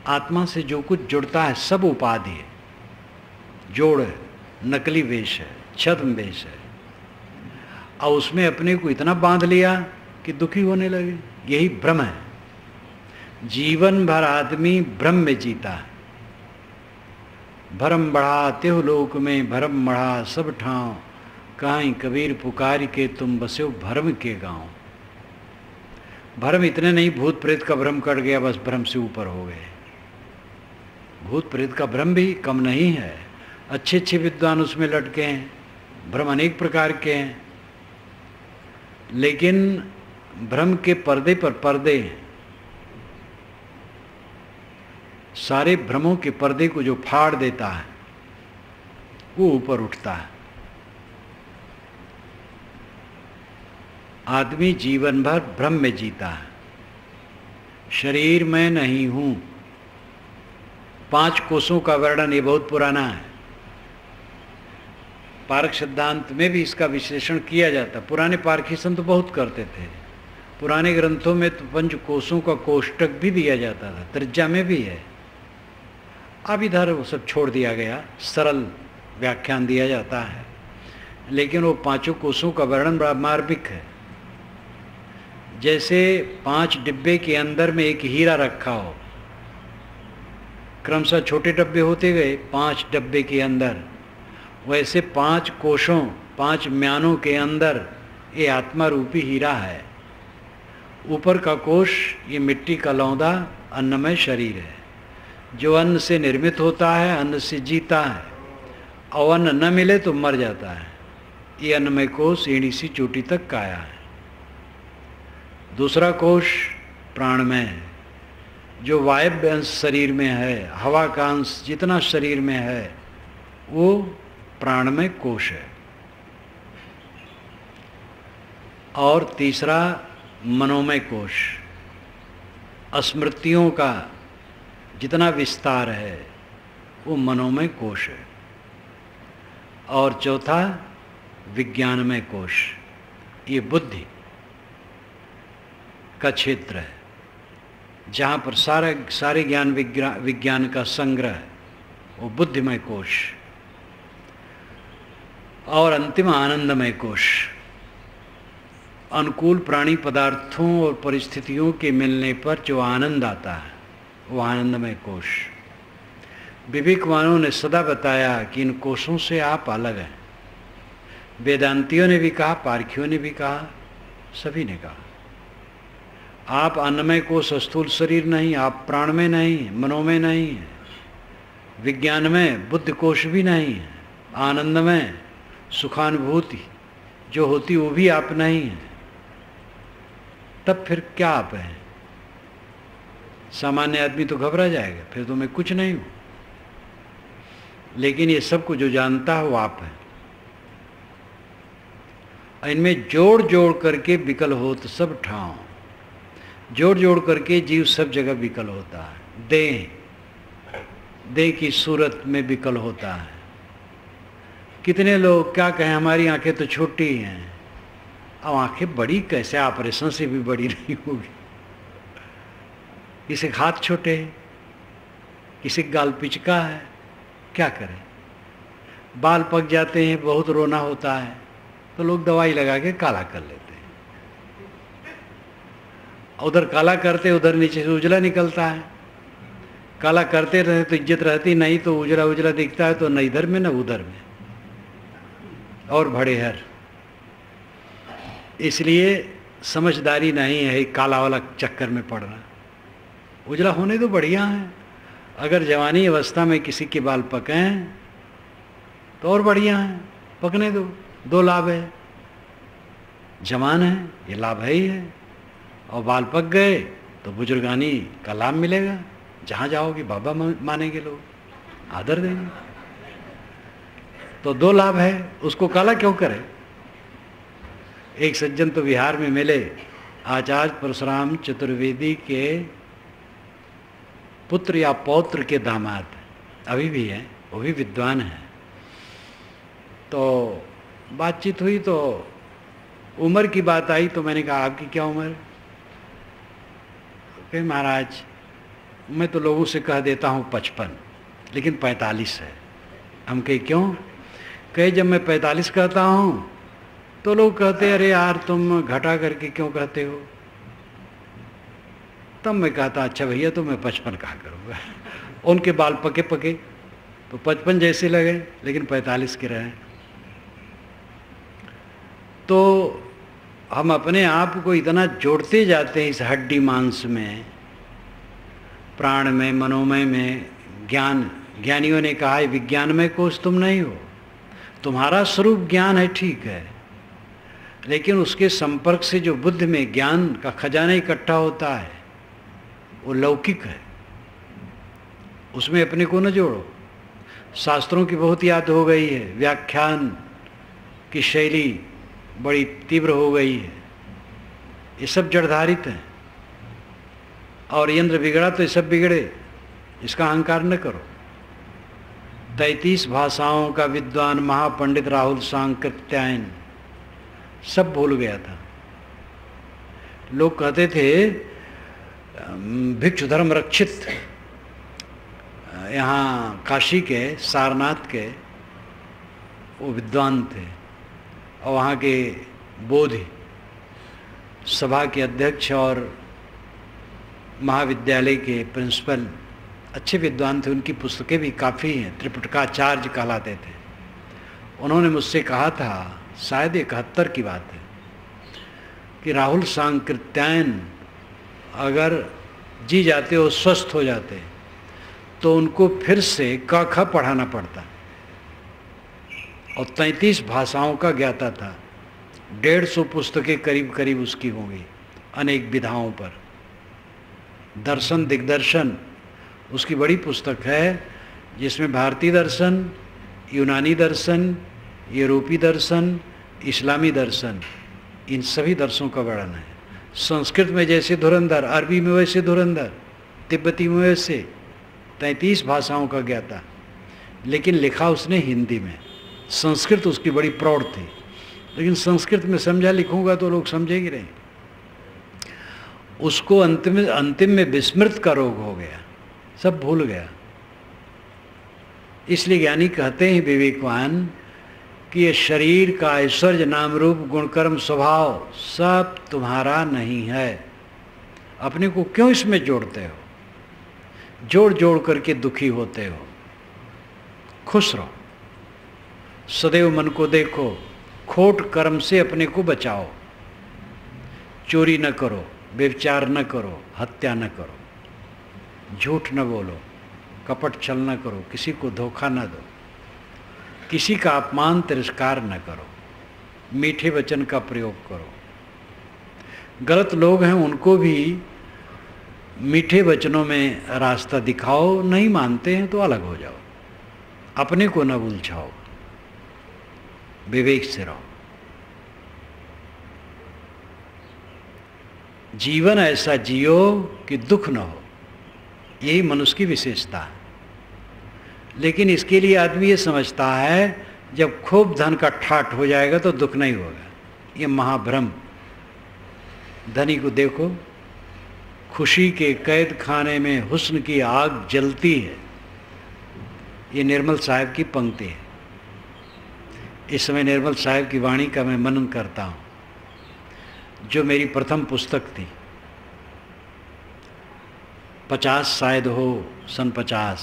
आत्मा से जो कुछ जुड़ता है सब उपाधि है, जोड़ है, नकली वेश है, छद्म वेश है। और उसमें अपने को इतना बांध लिया कि दुखी होने लगे। यही भ्रम है। जीवन भर आदमी भ्रम में जीता है। भरम बढ़ा तेहु लोक में, भरम बढ़ा सब ठाव, कहीं कबीर पुकार के तुम बसे भरम के गांव। भरम इतने नहीं, भूत प्रेत का भ्रम कट गया, बस भ्रम से ऊपर हो गए। भूत प्रेत का भ्रम भी कम नहीं है। अच्छे अच्छे विद्वान उसमें लटके हैं। भ्रम अनेक प्रकार के हैं, लेकिन भ्रम के पर्दे पर पर्दे हैं। सारे भ्रमों के पर्दे को जो फाड़ देता है वो ऊपर उठता है। आदमी जीवन भर भ्रम में जीता है। शरीर में नहीं हूं। 5 कोषों का वर्णन ये बहुत पुराना है। पारक सिद्धांत में भी इसका विश्लेषण किया जाता। पुराने पारखी संत तो बहुत करते थे। पुराने ग्रंथों में तो 5 कोषों का कोष्टक भी दिया जाता था, त्रिज्या में भी है। अब इधर वो सब छोड़ दिया गया, सरल व्याख्यान दिया जाता है। लेकिन वो 5 कोषों का वर्णन बड़ा मार्मिक है। जैसे 5 डिब्बे के अंदर में एक हीरा रखा हो, क्रमशः छोटे डब्बे होते गए 5 डब्बे के अंदर, वैसे 5 कोषों 5 म्यानों के अंदर ये आत्मा रूपी हीरा है। ऊपर का कोष ये मिट्टी का लौंदा अन्नमय शरीर है, जो अन्न से निर्मित होता है, अन्न से जीता है, और अन्न न मिले तो मर जाता है। ये अन्नमय कोष एड़ी सी चोटी तक काया है। दूसरा कोष प्राणमय है, जो वायव्य अंश शरीर में है, हवा का अंश जितना शरीर में है वो प्राणमय कोष है। और तीसरा मनोमय कोष, स्मृतियों का जितना विस्तार है वो मनोमय कोष है। और चौथा विज्ञानमय कोष, ये बुद्धि का क्षेत्र है, जहाँ पर सारे ज्ञान विज्ञान का संग्रह है, वो बुद्धिमय कोष। और अंतिम आनंदमय कोष, अनुकूल प्राणी पदार्थों और परिस्थितियों के मिलने पर जो आनंद आता है वो आनंदमय कोष। विवेकवानों ने सदा बताया कि इन कोषों से आप अलग हैं। वेदांतियों ने भी कहा, पारखियों ने भी कहा, सभी ने कहा आप अन्नमय कोष स्थूल शरीर नहीं, आप प्राणमय नहीं, मनोमय नहीं है, विज्ञानमय बुद्धि कोष भी नहीं है, आनंदमय सुखानुभूति जो होती वो भी आप नहीं है। तब फिर क्या आप हैं? सामान्य आदमी तो घबरा जाएगा, फिर तो मैं कुछ नहीं हूं। लेकिन ये सब को जो जानता है वो आप है। इनमें जोड़ जोड़ करके विकल हो तो सब ठाव, जोड़ जोड़ करके जीव सब जगह विकल होता है। देह की सूरत में विकल होता है। कितने लोग क्या कहें, हमारी आंखें तो छोटी हैं। अब आंखें बड़ी कैसे, ऑपरेशन से भी बड़ी नहीं होगी। किसी के हाथ छोटे हैं, किसी गाल पिचका है, क्या करें। बाल पक जाते हैं, बहुत रोना होता है, तो लोग दवाई लगा के काला कर लेते हैं। उधर काला करते, उधर नीचे से उजला निकलता है। काला करते रहे तो इज्जत रहती, नहीं तो उजला उजला दिखता है, तो न इधर में न उधर में, और भड़े हर। इसलिए समझदारी नहीं है काला वाला चक्कर में पड़ना। उजला होने तो बढ़िया है। अगर जवानी अवस्था में किसी के बाल पकें तो और बढ़िया है, पकने दो। 2 लाभ है, जवान है ये लाभ है ही है, और बाल पक गए तो बुजुर्गानी का लाभ मिलेगा। जहाँ जाओगे बाबा मानेंगे लोग, आदर देंगे। तो 2 लाभ है, उसको काला क्यों करे। एक सज्जन तो बिहार में मिले, आचार्य परशुराम चतुर्वेदी के पुत्र या पौत्र के दामाद, अभी भी हैं, वो भी विद्वान हैं। तो बातचीत हुई तो उम्र की बात आई, तो मैंने कहा आपकी क्या उम्र। कहे महाराज मैं तो लोगों से कह देता हूँ 55, लेकिन 45 है। हम कहे क्यों। कहे जब मैं 45 कहता हूँ तो लोग कहते अरे यार तुम घटा करके क्यों कहते हो। तब मैं कहता अच्छा भैया तो मैं 55 कहा करूँगा। उनके बाल पके पके तो 55 जैसे लगे, लेकिन 45 के रहे। तो हम अपने आप को इतना जोड़ते जाते हैं इस हड्डी मांस में, प्राण में, मनोमय में। ज्ञानियों ने कहा है विज्ञानमय कोश तुम नहीं हो, तुम्हारा स्वरूप ज्ञान है, ठीक है, लेकिन उसके संपर्क से जो बुद्धि में ज्ञान का खजाना इकट्ठा होता है वो लौकिक है, उसमें अपने को न जोड़ो। शास्त्रों की बहुत याद हो गई है, व्याख्यान की शैली बड़ी तीव्र हो गई है, ये सब जड़धारित हैं। और यंत्र बिगड़ा तो ये सब बिगड़े, इसका अहंकार न करो। 33 भाषाओं का विद्वान महापंडित राहुल सांकृत्यायन सब भूल गया था। लोग कहते थे भिक्षु धर्म रक्षित, यहाँ काशी के सारनाथ के वो विद्वान थे, और वहाँ के बोधि सभा के अध्यक्ष और महाविद्यालय के प्रिंसिपल अच्छे विद्वान थे, उनकी पुस्तकें भी काफ़ी हैं, त्रिपिटकाचार्य कहलाते थे। उन्होंने मुझसे कहा था, शायद 71 की बात है, कि राहुल सांकृत्यायन अगर जी जाते और स्वस्थ हो जाते तो उनको फिर से क ख पढ़ाना पड़ता। और 33 भाषाओं का ज्ञाता था, 150 पुस्तकें करीब करीब उसकी होंगी अनेक विधाओं पर। दर्शन दिग्दर्शन उसकी बड़ी पुस्तक है, जिसमें भारतीय दर्शन, यूनानी दर्शन, यूरोपीय दर्शन, इस्लामी दर्शन, इन सभी दर्शनों का वर्णन है। संस्कृत में जैसे धुरंधर, अरबी में वैसे धुरंधर, तिब्बती में वैसे, 33 भाषाओं का ज्ञाता, लेकिन लिखा उसने हिंदी में। संस्कृत उसकी बड़ी प्रौढ़ थी, लेकिन संस्कृत में समझा लिखूंगा तो लोग समझेंगे नहीं। उसको अंतिम में विस्मृत का रोग हो गया, सब भूल गया। इसलिए ज्ञानी कहते हैं विवेकवान कि ये शरीर का ऐश्वर्य, नाम रूप, गुणकर्म, स्वभाव सब तुम्हारा नहीं है। अपने को क्यों इसमें जोड़ते हो, जोड़ जोड़ करके दुखी होते हो। खुश रहो, सदैव मन को देखो, खोट कर्म से अपने को बचाओ। चोरी न करो, व्यभिचार न करो, हत्या न करो, झूठ न बोलो, कपट छल न करो, किसी को धोखा न दो, किसी का अपमान तिरस्कार न करो, मीठे वचन का प्रयोग करो। गलत लोग हैं उनको भी मीठे वचनों में रास्ता दिखाओ, नहीं मानते हैं तो अलग हो जाओ, अपने को न उलझाओ, विवेक से रहो। जीवन ऐसा जियो कि दुख न हो, यही मनुष्य की विशेषता है। लेकिन इसके लिए आदमी ये समझता है जब खूब धन का ठाट हो जाएगा तो दुख नहीं होगा, ये महाभ्रम। धनी को देखो, खुशी के कैद खाने में हुस्न की आग जलती है, ये निर्मल साहब की पंक्ति है। इस समय निर्मल साहब की वाणी का मैं मनन करता हूँ, जो मेरी प्रथम पुस्तक थी। 50 शायद हो, सन 50,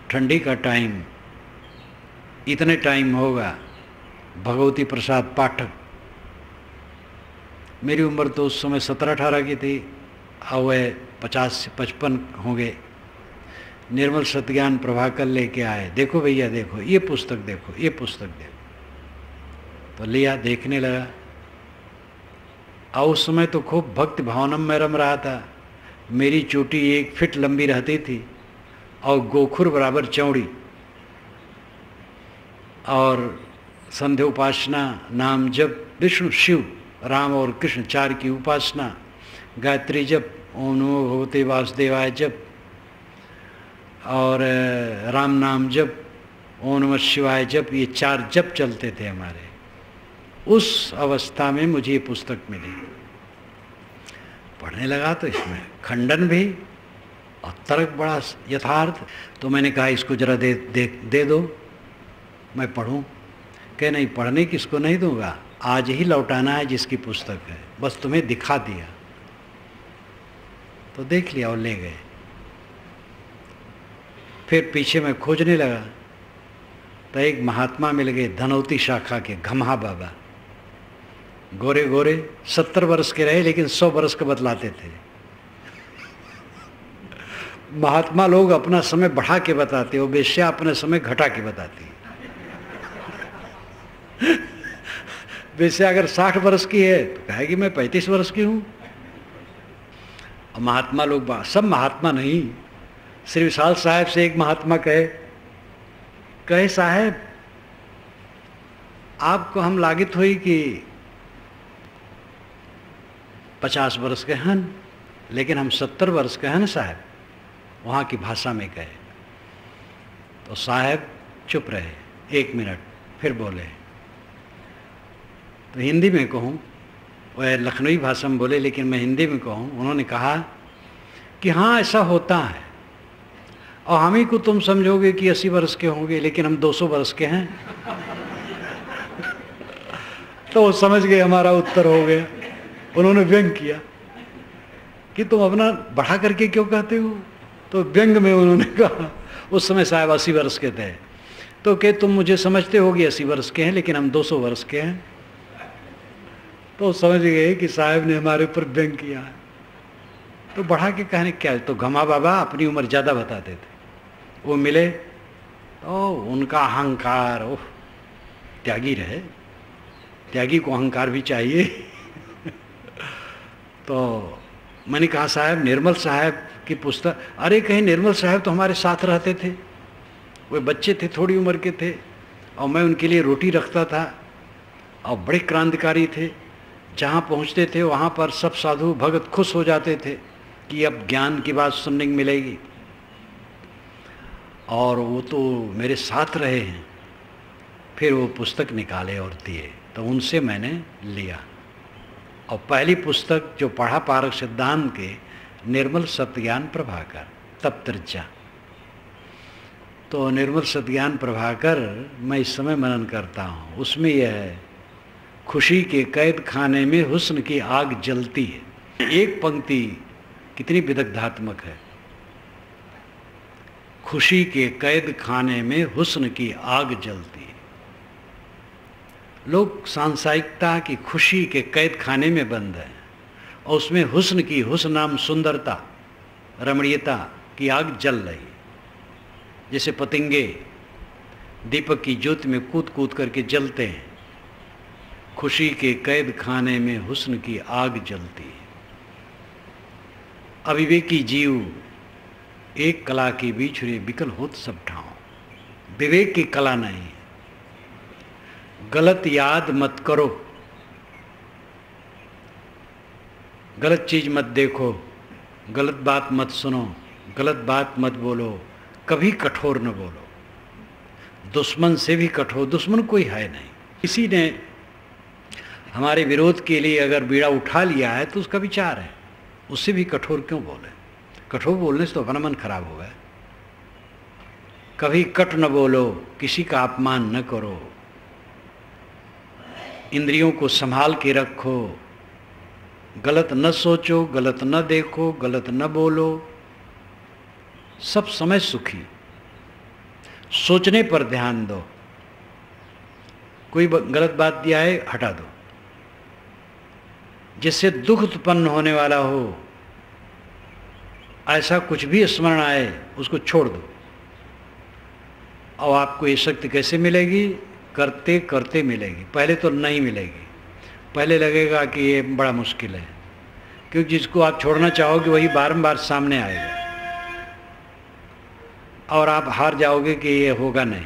ठंडी का टाइम, इतने टाइम होगा। भगवती प्रसाद पाठक, मेरी उम्र तो उस समय 17-18 की थी, अब वह 50 से 55 होंगे। निर्मल सत्यज्ञान प्रभाकर लेके आए, देखो भैया देखो, ये पुस्तक देखो, ये पुस्तक देखो। तो लिया, देखने लगा। और उस समय तो खूब भक्ति भावना में रम रहा था। मेरी चोटी 1 फीट लंबी रहती थी, और गोखुर बराबर चौड़ी, और संध्योपासना, नाम जप, विष्णु शिव राम और कृष्ण 4 की उपासना, गायत्री जप, ओम नमो भगवते वासुदेवाय जप, और राम नाम जप, ओम नमः शिवाय जप, ये 4 जप चलते थे हमारे। उस अवस्था में मुझे ये पुस्तक मिली, पढ़ने लगा तो इसमें खंडन भी और तर्क बड़ा यथार्थ। तो मैंने कहा इसको जरा दे दो, मैं पढ़ूं। कह नहीं, पढ़ने किसको नहीं दूंगा, आज ही लौटाना है जिसकी पुस्तक है, बस तुम्हें दिखा दिया। तो देख लिया और ले गए। फिर पीछे मैं खोजने लगा तो एक महात्मा मिल गए, धनौती शाखा के घम्हा बाबा, गोरे गोरे, 70 वर्ष के रहे लेकिन 100 वर्ष का बतलाते थे। महात्मा लोग अपना समय बढ़ा के बताते, वो वेश्या अपना समय घटा के बताती। वैसे अगर 60 वर्ष की है तो कहेगी मैं 35 वर्ष की हूँ। और महात्मा लोग, सब महात्मा नहीं, श्री विशाल साहब से एक महात्मा कहे साहब आपको हम लागित हुई कि 50 वर्ष के हैं, लेकिन हम 70 वर्ष के हैं ना साहब, वहाँ की भाषा में कहे। तो साहब चुप रहे 1 मिनट, फिर बोले। तो हिंदी में कहूँ, वह लखनवी भाषा में बोले लेकिन मैं हिंदी में कहूँ। उन्होंने कहा कि हाँ ऐसा होता है, और हम ही को तुम समझोगे कि 80 वर्ष के होंगे लेकिन हम 200 वर्ष के हैं। तो वो समझ गए, हमारा उत्तर हो गया। उन्होंने व्यंग किया कि तुम अपना बढ़ा करके क्यों कहते हो। तो व्यंग में उन्होंने कहा, उस समय साहब 80 वर्ष के थे, तो कि तुम मुझे समझते होगे 80 वर्ष के हैं लेकिन हम 200 वर्ष के हैं। तो समझ गए कि साहब ने हमारे ऊपर व्यंग किया है। तो बढ़ा के कहने क्या, तो घमा बाबा अपनी उम्र ज़्यादा बताते थे। वो मिले तो उनका अहंकार, ओह त्यागी रहे, त्यागी को अहंकार भी चाहिए। तो मैंने कहा साहब निर्मल साहब की पुस्तक, अरे कहीं निर्मल साहब तो हमारे साथ रहते थे, वे बच्चे थे, थोड़ी उम्र के थे, और मैं उनके लिए रोटी रखता था, और बड़े क्रांतिकारी थे। जहाँ पहुँचते थे वहाँ पर सब साधु भगत खुश हो जाते थे कि अब ज्ञान की बात सुनने को मिलेगी। और वो तो मेरे साथ रहे हैं। फिर वो पुस्तक निकाले और दिए, तो उनसे मैंने लिया। और पहली पुस्तक जो पढ़ा पारक सिद्धांत के, निर्मल सत्यज्ञान प्रभाकर, तब तर्जा। तो निर्मल सत्यज्ञान प्रभाकर मैं इस समय मनन करता हूँ। उसमें यह है, खुशी के कैद खाने में हुस्न की आग जलती है। एक पंक्ति कितनी विदग्धात्मक है, खुशी के कैद खाने में हुस्न की आग जलती है। लोग सांसारिकता की खुशी के कैद खाने में बंद हैं, और उसमें हुस्न की, हुस्न नाम सुंदरता, रमणीयता की आग जल रही है। जैसे पतंगे दीपक की ज्योति में कूद कूद करके जलते हैं, खुशी के कैद खाने में हुस्न की आग जलती है। अविवेकी जीव एक कला के बीच रे विकल होत सब ठाव। विवेक की कला नहीं, गलत याद मत करो, गलत चीज मत देखो, गलत बात मत सुनो, गलत बात मत बोलो, कभी कठोर न बोलो। दुश्मन से भी कठोर, दुश्मन कोई है नहीं। किसी ने हमारे विरोध के लिए अगर बीड़ा उठा लिया है तो उसका विचार है, उससे भी कठोर क्यों बोले। कठोर बोलने से तो अपना मन खराब होगा। कभी कट न बोलो, किसी का अपमान न करो, इंद्रियों को संभाल के रखो, गलत न सोचो, गलत न देखो, गलत न बोलो, सब समय सुखी। सोचने पर ध्यान दो, कोई गलत बात दिया है हटा दो, जिससे दुख उत्पन्न होने वाला हो, ऐसा कुछ भी स्मरण आए उसको छोड़ दो। और आपको ये शक्ति कैसे मिलेगी? करते करते मिलेगी। पहले तो नहीं मिलेगी, पहले लगेगा कि ये बड़ा मुश्किल है, क्योंकि जिसको आप छोड़ना चाहोगे वही बारंबार सामने आएगा। और आप हार जाओगे कि ये होगा नहीं,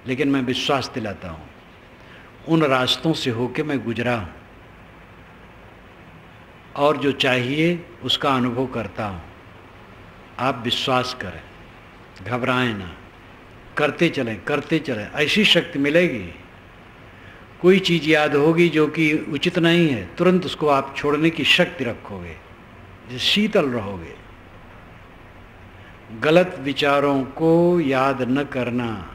लेकिन मैं विश्वास दिलाता हूँ, उन रास्तों से होके मैं गुजरा हूँ और जो चाहिए उसका अनुभव करता हूँ। आप विश्वास करें, घबराएं ना, करते चलें, ऐसी शक्ति मिलेगी। कोई चीज़ याद होगी जो कि उचित नहीं है, तुरंत उसको आप छोड़ने की शक्ति रखोगे, शीतल रहोगे। गलत विचारों को याद न करना,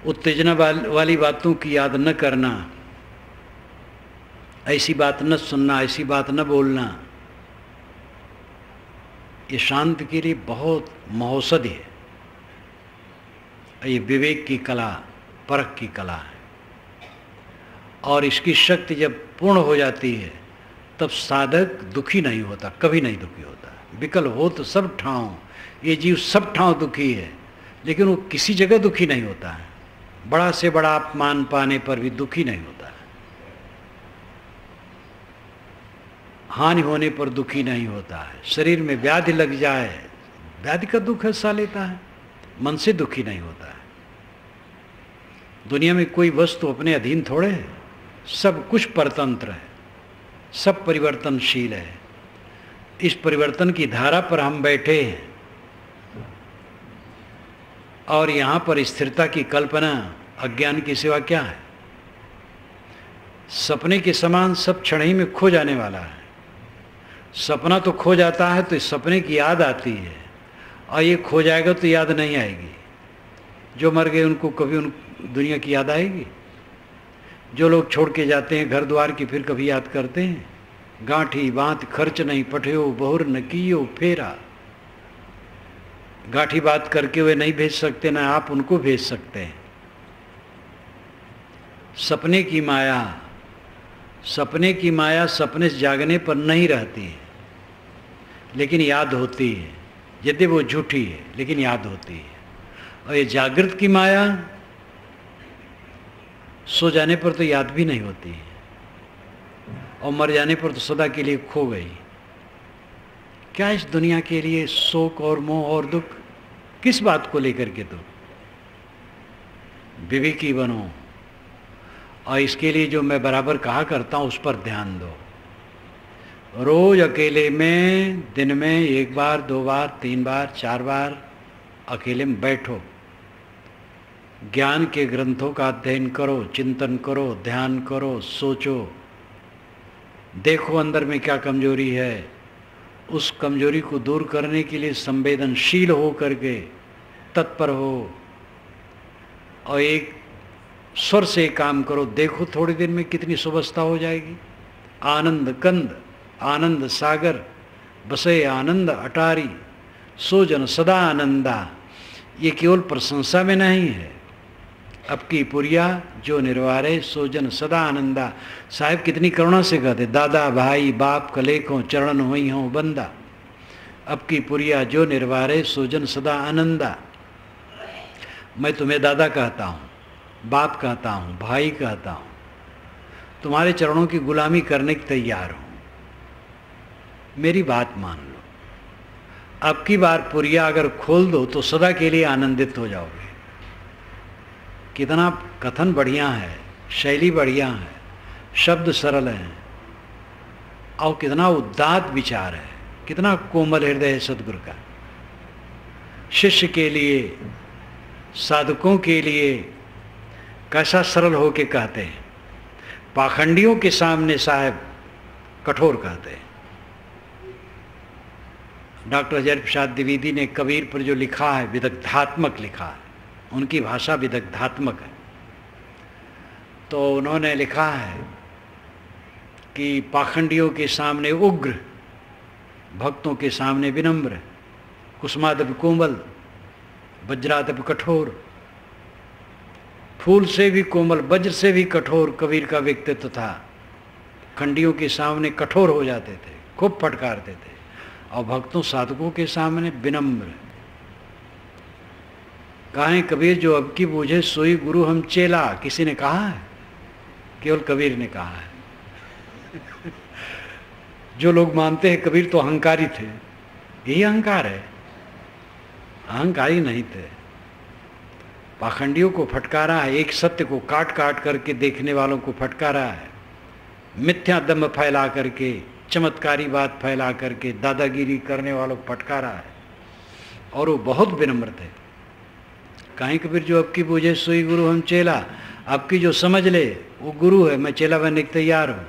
उत्तेजना वाली बातों की याद न करना, ऐसी बात न सुनना, ऐसी बात न बोलना, ये शांति के लिए बहुत महौषधि है। ये विवेक की कला, परख की कला है। और इसकी शक्ति जब पूर्ण हो जाती है तब साधक दुखी नहीं होता, कभी नहीं दुखी होता। विकल हो तो सब ठाव, ये जीव सब ठाव दुखी है, लेकिन वो किसी जगह दुखी नहीं होता है। बड़ा से बड़ा अपमान पाने पर भी दुखी नहीं होता है, हानि होने पर दुखी नहीं होता है, शरीर में व्याधि लग जाए, व्याधि का दुख हिस्सा लेता है, मन से दुखी नहीं होता है। दुनिया में कोई वस्तु अपने अधीन थोड़े है, सब कुछ परतंत्र है, सब परिवर्तनशील है। इस परिवर्तन की धारा पर हम बैठे हैं और यहाँ पर स्थिरता की कल्पना अज्ञान की सिवा क्या है? सपने के समान सब क्षण ही में खो जाने वाला है। सपना तो खो जाता है तो इस सपने की याद आती है, और ये खो जाएगा तो याद नहीं आएगी। जो मर गए उनको कभी उन दुनिया की याद आएगी? जो लोग छोड़ के जाते हैं घर द्वार की, फिर कभी याद करते हैं? गांठी बात खर्च नहीं पठियो बहुर न कियो फेरा। गांठी बात करके वे नहीं भेज सकते, ना आप उनको भेज सकते हैं। सपने की माया, सपने की माया सपने से जागने पर नहीं रहती है, लेकिन याद होती है। यदि वो झूठी है लेकिन याद होती है। और ये जागृत की माया सो जाने पर तो याद भी नहीं होती है, और मर जाने पर तो सदा के लिए खो गई। क्या इस दुनिया के लिए शोक और मोह और दुख? किस बात को लेकर के? तो विवेकी बनो, और इसके लिए जो मैं बराबर कहा करता हूँ उस पर ध्यान दो। रोज अकेले में दिन में 1 बार 2 बार 3 बार 4 बार अकेले में बैठो, ज्ञान के ग्रंथों का अध्ययन करो, चिंतन करो, ध्यान करो, सोचो, देखो अंदर में क्या कमजोरी है। उस कमजोरी को दूर करने के लिए संवेदनशील हो करके तत्पर हो, और एक स्वर से काम करो। देखो थोड़ी देर में कितनी सुवस्था हो जाएगी। आनंद कंद आनंद सागर बसे आनंद अटारी, सो जन सदा आनंदा। ये केवल प्रशंसा में नहीं है। अब की पुरिया जो निर्वारे सो जन सदा आनंदा। साहिब कितनी करुणा से कहते, दादा भाई बाप कलेखों चरण हुई हों बंदा। अब की पुरिया जो निर्वारे सो जन सदा आनंदा। मैं तुम्हें दादा कहता हूँ, बाप कहता हूँ, भाई कहता हूँ, तुम्हारे चरणों की गुलामी करने की तैयार हूँ। मेरी बात मान लो। अब की बार पुरिया अगर खोल दो तो सदा के लिए आनंदित हो जाओगे। कितना कथन बढ़िया है, शैली बढ़िया है, शब्द सरल हैं, और कितना उदात्त विचार है, कितना कोमल हृदय है सदगुरु का। शिष्य के लिए, साधकों के लिए कैसा सरल हो के कहते हैं। पाखंडियों के सामने साहब कठोर कहते हैं। डॉक्टर हरिहर प्रसाद द्विवेदी ने कबीर पर जो लिखा है विदग्धात्मक लिखा है, उनकी भाषा विदग्धात्मक है। तो उन्होंने लिखा है कि पाखंडियों के सामने उग्र, भक्तों के सामने विनम्र, कुसुमादप कोमल, वज्रादप कठोर। फूल से भी कोमल, वज्र से भी कठोर कबीर का व्यक्तित्व था। खंडियों के सामने कठोर हो जाते थे, खूब फटकारते थे, और भक्तों साधकों के सामने विनम्र। कहें कबीर जो अब की बूझे सोई गुरु हम चेला। किसी ने कहा है? केवल कबीर ने कहा है। जो लोग मानते हैं कबीर तो अहंकारी थे, यही अहंकार है। अहंकारी नहीं थे। पाखंडियों को फटकारा है, एक सत्य को काट काट करके देखने वालों को फटकारा है, मिथ्या दम्भ फैला करके, चमत्कारी बात फैला करके दादागिरी करने वालों को फटकारा है। और वो बहुत विनम्र थे। कहीं कबीर जो अब की पूजे सोई गुरु हम चेला, अब की जो समझ ले वो गुरु है, मैं चेला बनने के तैयार हूँ।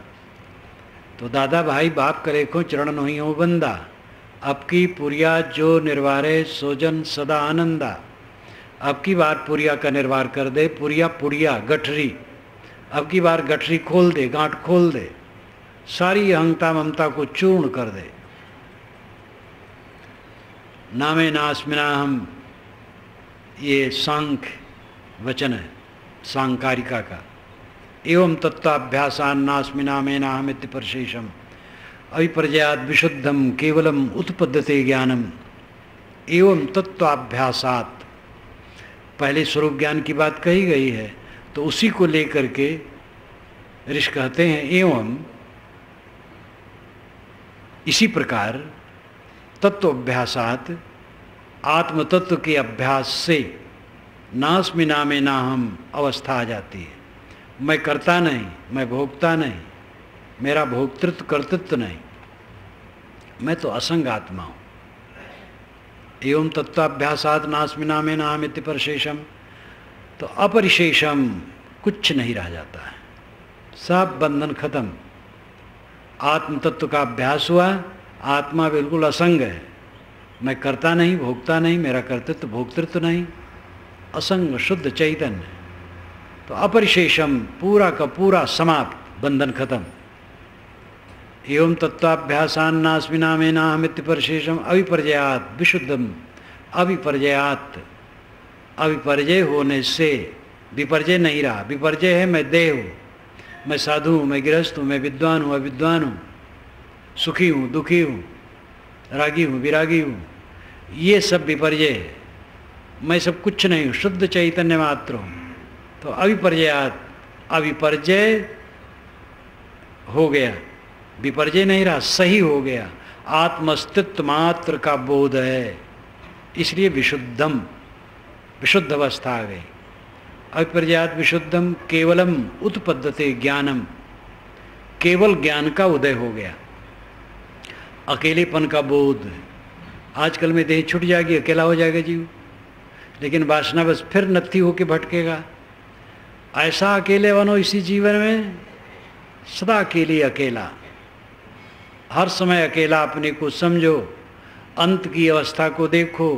तो दादा भाई बाप करे को चरण नहीं हो बंदा, अब की पुरिया जो निर्वारे सोजन सदा आनंदा। अब की बार पुरिया का निर्वार कर दे, पुरिया पुड़िया गठरी, अब की बार गठरी खोल दे, गांठ खोल दे, सारी अहंता ममता को चूर्ण कर दे। नामे नास्मिना हम, ये सांख्य वचन है सांकारिका का। एवं तत्वाभ्यासान नास्मिना में नाहमित्य परशेषम अविपर्जयाद विशुद्धम केवलम उत्पद्यते ज्ञानम। एवं तत्वाभ्यासात, पहले स्वरूप ज्ञान की बात कही गई है, तो उसी को लेकर के ऋषि कहते हैं एवं इसी प्रकार तत्वाभ्यासात, आत्म तत्व के अभ्यास से नास्मि नामे ना हम अवस्था आ जाती है। मैं करता नहीं, मैं भोगता नहीं, मेरा भोक्तृत्व कर्तृत्व नहीं, मैं तो असंग आत्मा हूँ। एवं तत्वाभ्यासात नास्मि नामे ना हम इति परशेषम, तो अपरिशेषम, कुछ नहीं रह जाता है, सब बंधन खत्म। आत्म तत्व का अभ्यास हुआ, आत्मा बिल्कुल असंग है, मैं करता नहीं, भोगता नहीं, मेरा कर्तृत्व भोक्तृत्व नहीं, असंग शुद्ध चैतन्य। तो अपरिशेषम, पूरा का पूरा समाप्त, बंधन खत्म। एवं तत्वाभ्यासान नास्मि नामे नाहमित्य परशेषम अविपर्जयात विशुद्धम, अविपर्जयात, अविपर्जय होने से, विपर्जय नहीं रहा। विपर्जय है मैं देह हूँ, मैं साधु हूँ, मैं गृहस्थ हूँ, मैं विद्वान हूँ, अविद्वान हूँ, सुखी हूँ, दुखी हूँ, रागी हूँ, विरागी हूँ, ये सब विपर्जय है। मैं सब कुछ नहीं हूँ, शुद्ध चैतन्य मात्र हूँ। तो अविपर्जयात, अविपर्जय हो गया, विपर्जय नहीं रहा, सही हो गया, आत्मस्तित्व मात्र का बोध है, इसलिए विशुद्धम, विशुद्ध अवस्था आ गई। अविपर्जयात विशुद्धम केवलम उत्पद्यते ज्ञानम, केवल ज्ञान का उदय हो गया, अकेलेपन का बोध। आजकल में देह छूट जाएगी, अकेला हो जाएगा जीव, लेकिन वासना बस फिर नत्थी होके भटकेगा। ऐसा अकेले बनो इसी जीवन में, सदा अकेली अकेला, हर समय अकेला अपने को समझो, अंत की अवस्था को देखो।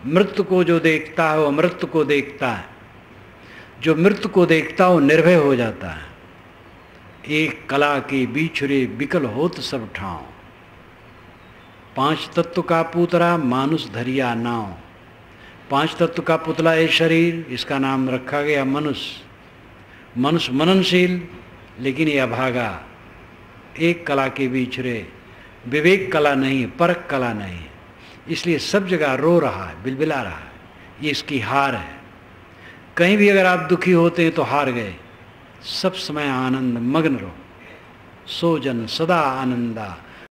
मृत्यु को जो देखता है वो अमृत को देखता है, जो मृत्यु को देखता है वो निर्भय हो जाता है। एक कला के बिछुरे बिकल होत सब ठाव, पांच तत्व का पुतरा मानुष धरिया नाव। पांच तत्व का पुतला है शरीर, इसका नाम रखा गया मनुष्य। मनुष्य मननशील, लेकिन ये अभागा, एक कला के बिछुरे, विवेक कला नहीं, परख कला नहीं, इसलिए सब जगह रो रहा है, बिलबिला रहा है, ये इसकी हार है। कहीं भी अगर आप दुखी होते हैं तो हार गए, सब समय आनंद मग्न रहो, सोजन सदा आनंदा।